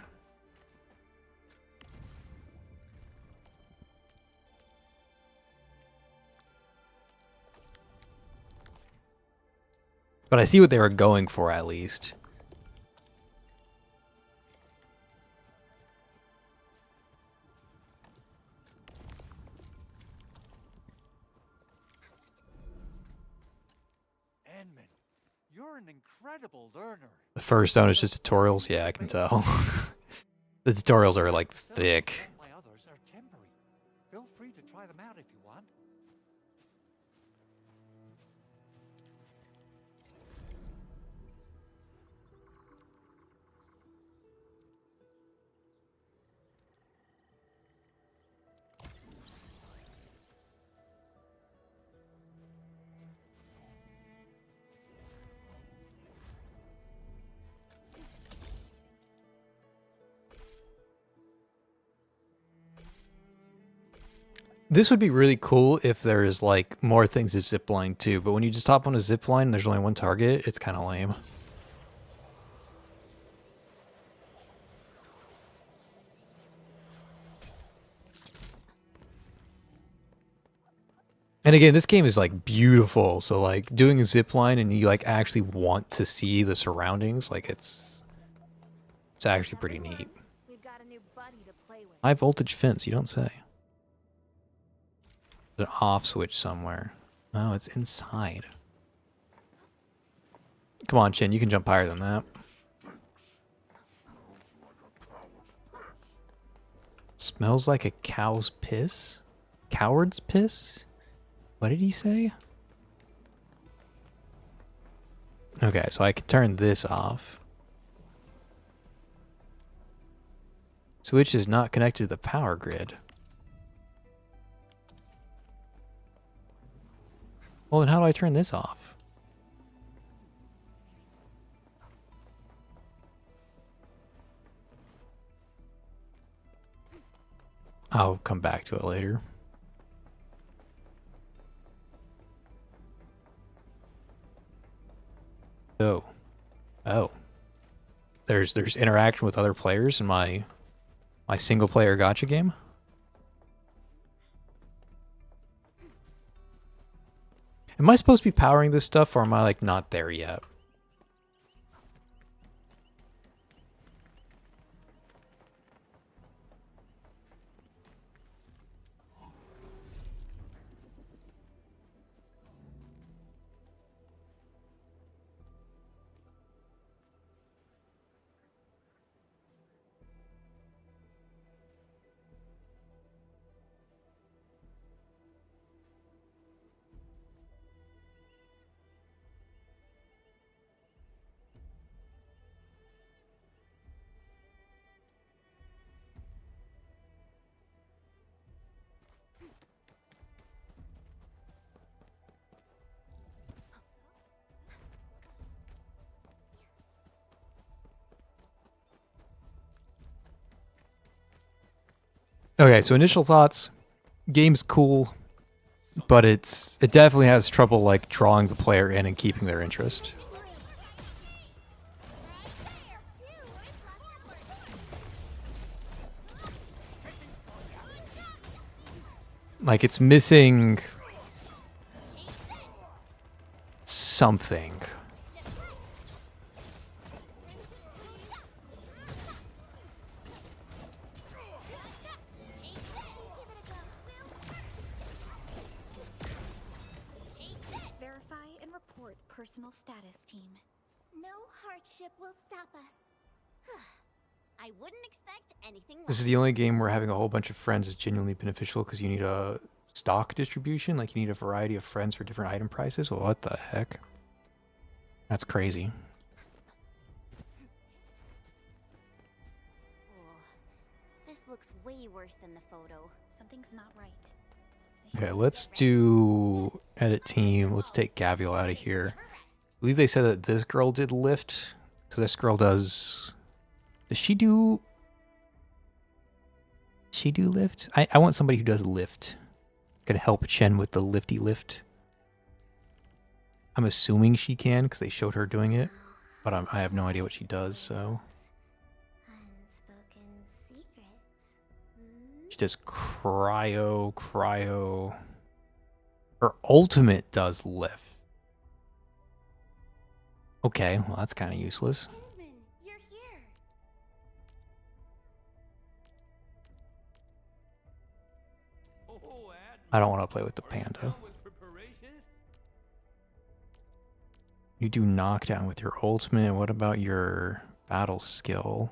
But I see what they were going for, at least. Edmund, you're an incredible learner. The first zone is just tutorials. Yeah, I can tell. The tutorials are, like, thick. My others are temporary. Feel free to try them out if you want. This would be really cool if there is, like, more things to zipline too, but when you just hop on a zipline and there's only one target, it's kind of lame. And again, this game is like beautiful. So like doing a zip line and you like actually want to see the surroundings, like it's actually pretty neat. We've got a new buddy to play with. High voltage fence, you don't say. An off switch somewhere. Oh, it's inside. Come on, Chin, you can jump higher than that. Smells like a cow's piss? Coward's piss? What did he say? Okay, so I can turn this off. Switch is not connected to the power grid. Well, then how do I turn this off? I'll come back to it later. Oh. There's interaction with other players in my single player gacha game. Am I supposed to be powering this stuff, or am I like not there yet? Okay, so initial thoughts. Game's cool, but it definitely has trouble like drawing the player in and keeping their interest. Like it's missing something. Verify and report personal status, team. No hardship will stop us. I wouldn't expect anything less. This is the only game where having a whole bunch of friends is genuinely beneficial because you need a stock distribution. Like you need a variety of friends for different item prices. Well, what the heck? That's crazy. This looks way worse than the photo. Something's not right. Okay, let's do edit team. Let's take Gaviel out of here. I believe they said that this girl did lift. So this girl does she do lift? I want somebody who does lift. Gonna help Chen with the lifty lift. I'm assuming she can because they showed her doing it, but I have no idea what she does, so. Unspoken secrets. She does cryo. Her ultimate does lift. Okay, well that's kind of useless. Kinsman, you're here. Oh, I don't want to play with the Admiral, are you panda. done with preparations? You do knockdown with your ultimate. What about your battle skill?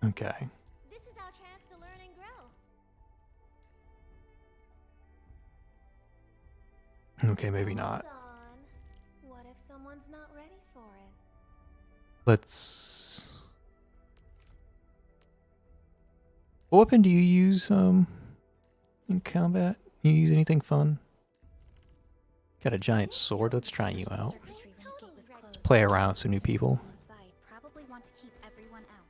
Okay. This is our chance to learn and grow. Okay, maybe not. Hold on. What if someone's not ready for it? Let's... What weapon do you use in combat? You use anything fun? Got a giant sword. Let's try you out. Let's play around with some new people. Inside probably want to keep everyone out.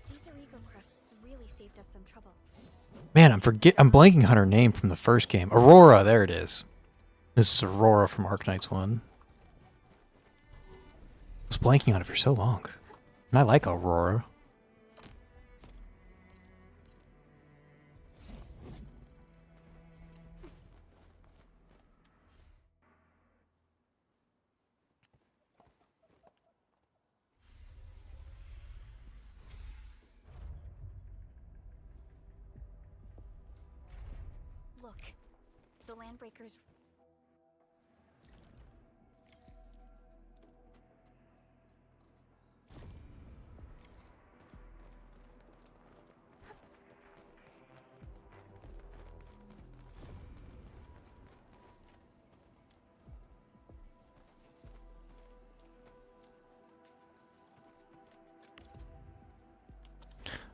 These Arigo crusts really saved us some trouble. Man, I'm blanking on her name from the first game. Aurora, there it is. This is Aurora from Arknights 1. I was blanking on it for so long. And I like Aurora. Look, the Landbreakers.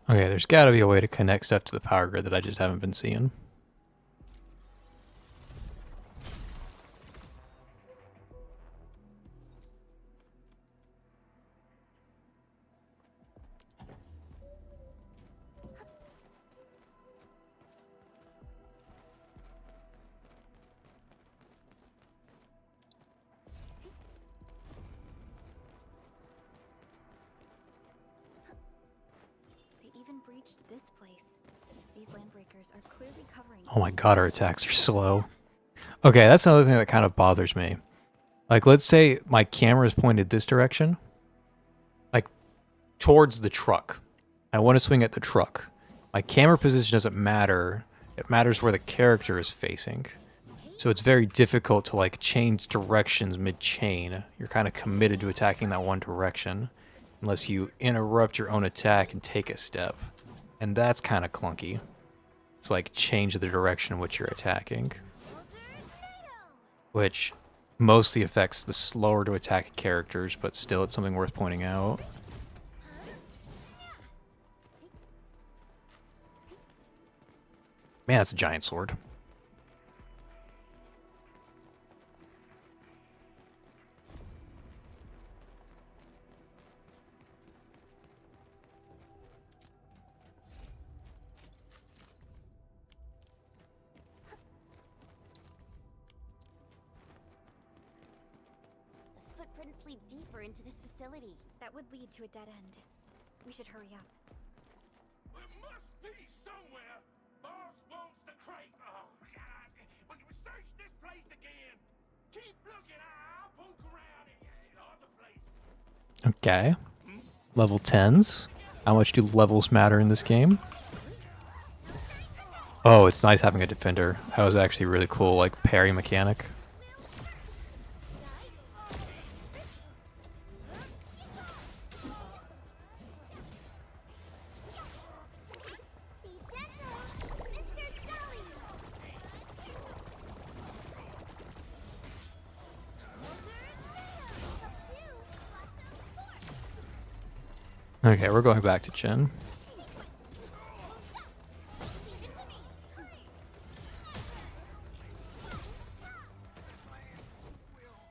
Okay, there's got to be a way to connect stuff to the power grid that I just haven't been seeing. They even breached this place. These Landbreakers are clearly covering. Oh my god, our attacks are slow. Okay, that's another thing that kind of bothers me. Like, let's say my camera is pointed this direction. Like, towards the truck. I want to swing at the truck. My camera position doesn't matter. It matters where the character is facing. So it's very difficult to, like, change directions mid-chain. You're kind of committed to attacking that one direction. Unless you interrupt your own attack and take a step. And that's kind of clunky. To, like, change the direction in which you're attacking. Which mostly affects the slower to attack characters, but still it's something worth pointing out. Man, that's a giant sword. The footprints lead deeper into this facility. That would lead to a dead end. We should hurry up. There must be somewhere. Boss wants the crate. Oh, God. When you search this place again, keep looking. I'll poke around in other places. Okay. Level 10s. How much do levels matter in this game? Oh, it's nice having a defender. That was actually really cool, like, parry mechanic. Okay, we're going back to Chen.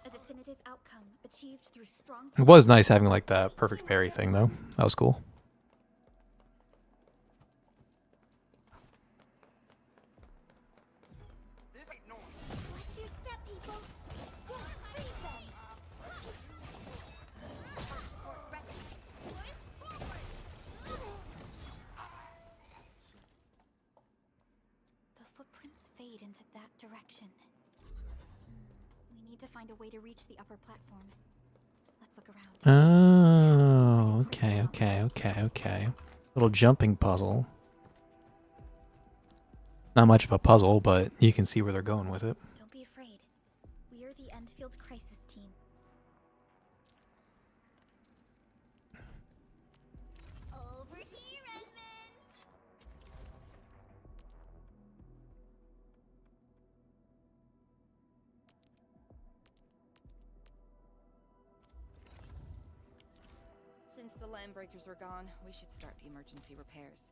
A definitive outcome achieved through strong. It was nice having, like, that perfect parry thing, though. That was cool. Watch your step, people. Freeze them. The footprints fade into that direction. We need to find a way to reach the upper platform. Let's look around. Oh, okay. Little jumping puzzle. Not much of a puzzle, but you can see where they're going with it. Don't be afraid. We are the Endfield Crisis Team. Over here, Edmund! Since the Landbreakers are gone, we should start the emergency repairs.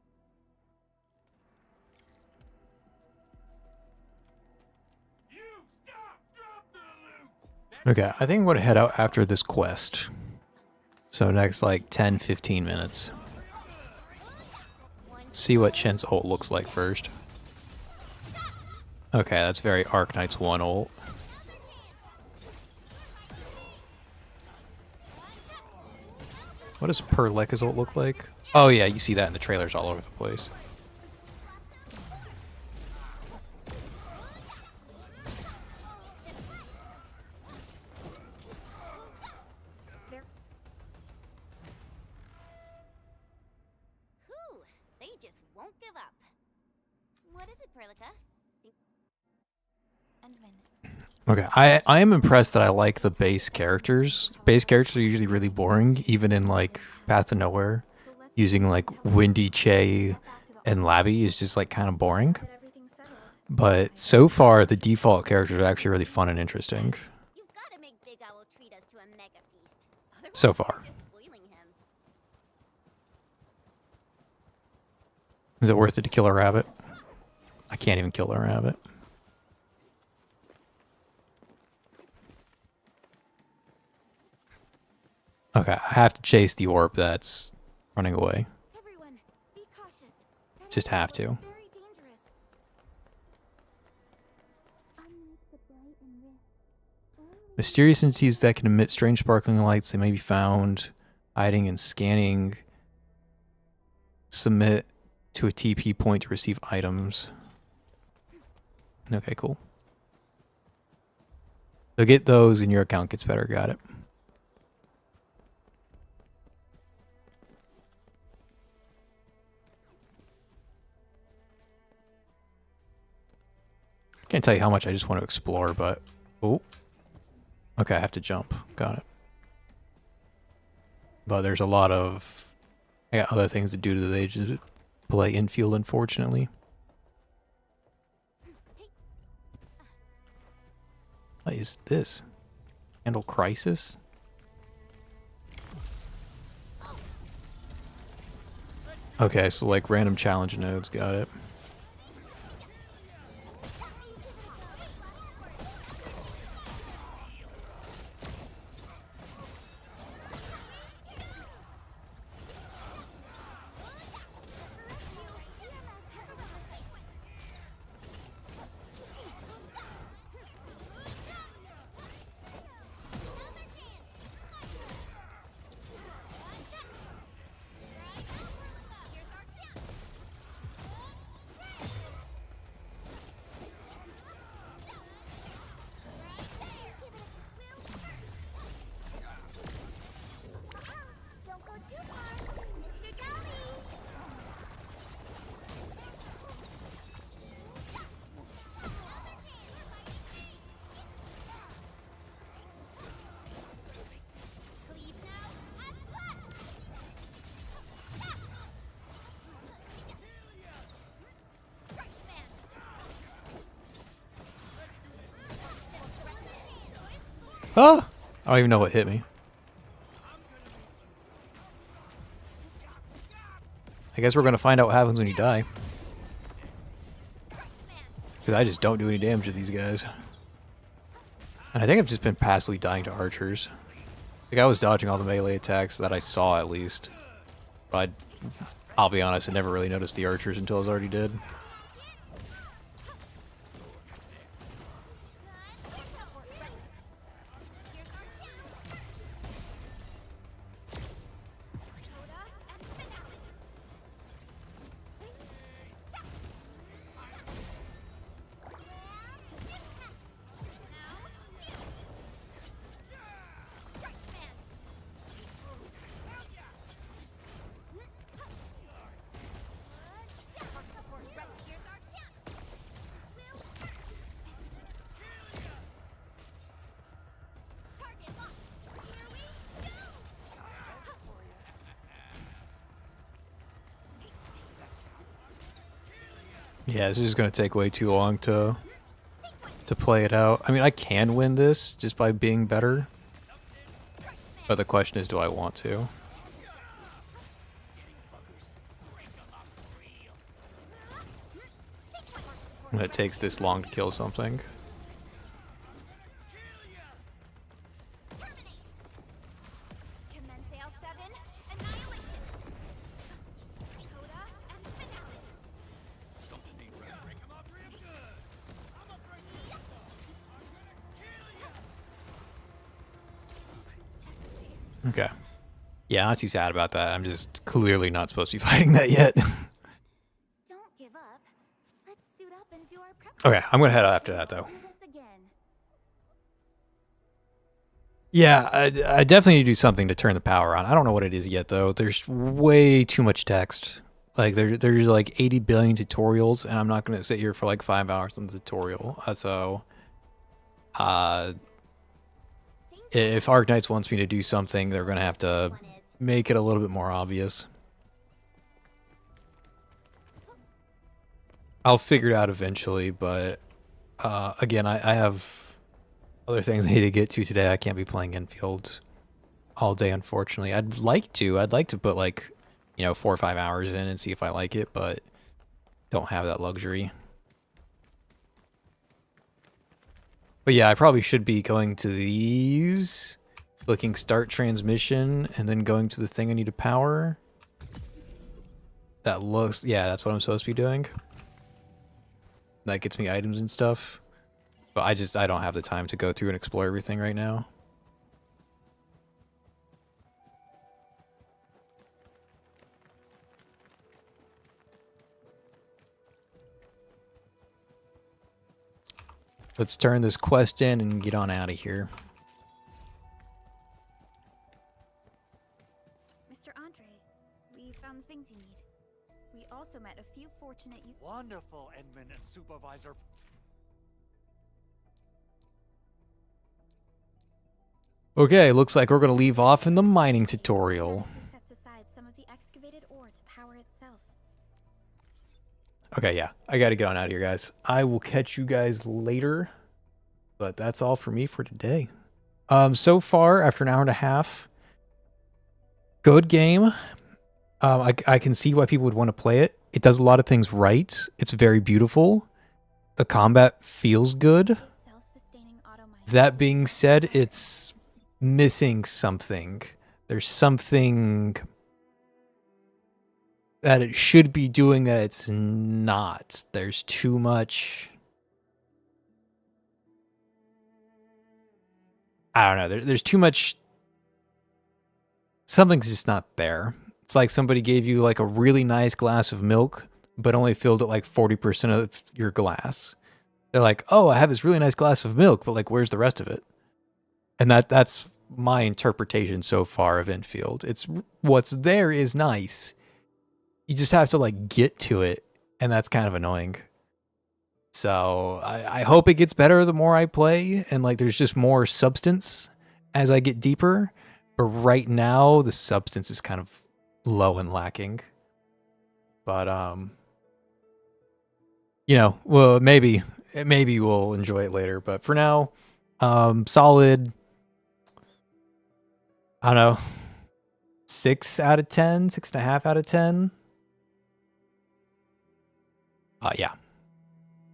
You stop! Drop the loot! Okay, I think I'm going to head out after this quest. So next, like, 10-15 minutes. See what Chen's ult looks like first. Okay, that's very Arknight's 1 ult. What does Perleka's ult look like? Oh yeah, you see that in the trailers all over the place. Whew, they just won't give up. What is it, Perlica? Endman. Okay, I am impressed that I like the base characters. Base characters are usually really boring, even in like Path to Nowhere. Using like Windy, Che, and Labby is just like kind of boring. Get everything settled. But so far, the default characters are actually really fun and interesting. You've got to make Big Owl treat us to a mega feast. Otherwise, So far. you're just spoiling him. Is it worth it to kill a rabbit? I can't even kill a rabbit. Okay, I have to chase the orb that's running away. Everyone, be cautious. That Just have to. is very dangerous. Mysterious entities that can emit strange sparkling lights. They may be found hiding and scanning. Submit to a TP point to receive items. Okay, cool. So get those and your account gets better. Got it. Can't tell you how much I just want to explore, but... Oh. Okay, I have to jump. Got it. But there's a lot of... I got other things to do today to play Infield, unfortunately. What is this? Handle crisis? Okay, so like random challenge nodes. Got it. Don't go too far, Mr. Gully. Cleave now and flash. Ah! I don't even know what hit me. I guess we're gonna find out what happens when you die. Because I just don't do any damage to these guys. And I think I've just been passively dying to archers. Like I was dodging all the melee attacks that I saw at least. But I'll be honest, I never really noticed the archers until I was already dead. Yeah, this is just gonna take way too long to play it out. I mean, I can win this just by being better. But the question is, do I want to? When it takes this long to kill something. Commence AL7, annihilation. Coda and finale. Okay. Yeah, not too sad about that. I'm just clearly not supposed to be fighting that yet. Don't give up. Let's suit up and do our prep. Okay, I'm gonna head out after that though. Do this again. Yeah, I definitely need to do something to turn the power on. I don't know what it is yet though. There's way too much text. Like there's like 80 billion tutorials, and I'm not gonna sit here for like 5 hours on the tutorial. So If Arknights wants me to do something, they're going to have to make it a little bit more obvious. I'll figure it out eventually, but again, I have other things I need to get to today. I can't be playing Enfield all day, unfortunately. I'd like to put like, 4 or 5 hours in and see if I like it, but don't have that luxury. But yeah, I probably should be going to these, clicking start transmission, and then going to the thing I need to power. That looks, yeah, that's what I'm supposed to be doing. That gets me items and stuff. But I don't have the time to go through and explore everything right now. Let's turn this quest in and get on out of here. Mr. Andre, we found the things you need. We also met a few fortunate Wonderful, Edmund and Supervisor. Okay, looks like we're going to leave off in the mining tutorial. sets aside some of the excavated ore to power itself. Okay, yeah, I got to get on out of here, guys. I will catch you guys later, but that's all for me for today. So far, after an hour and a half, good game. I can see why people would want to play it. It does a lot of things right. It's very beautiful. The combat feels good. Self-sustaining That being said, it's missing something. There's something that it should be doing that it's not. There's too much. I don't know. There's too much. Something's just not there. It's like somebody gave you like a really nice glass of milk, but only filled it like 40% of your glass. They're like, oh, I have this really nice glass of milk, but like, where's the rest of it? And that's my interpretation so far of Enfield. It's what's there is nice. You just have to like get to it, and that's kind of annoying. So I hope it gets better the more I play, and like there's just more substance as I get deeper. But right now, the substance is kind of low and lacking. But well, maybe we'll enjoy it later. But for now, solid. I don't know, 6 out of 10, 6.5 out of 10. Yeah.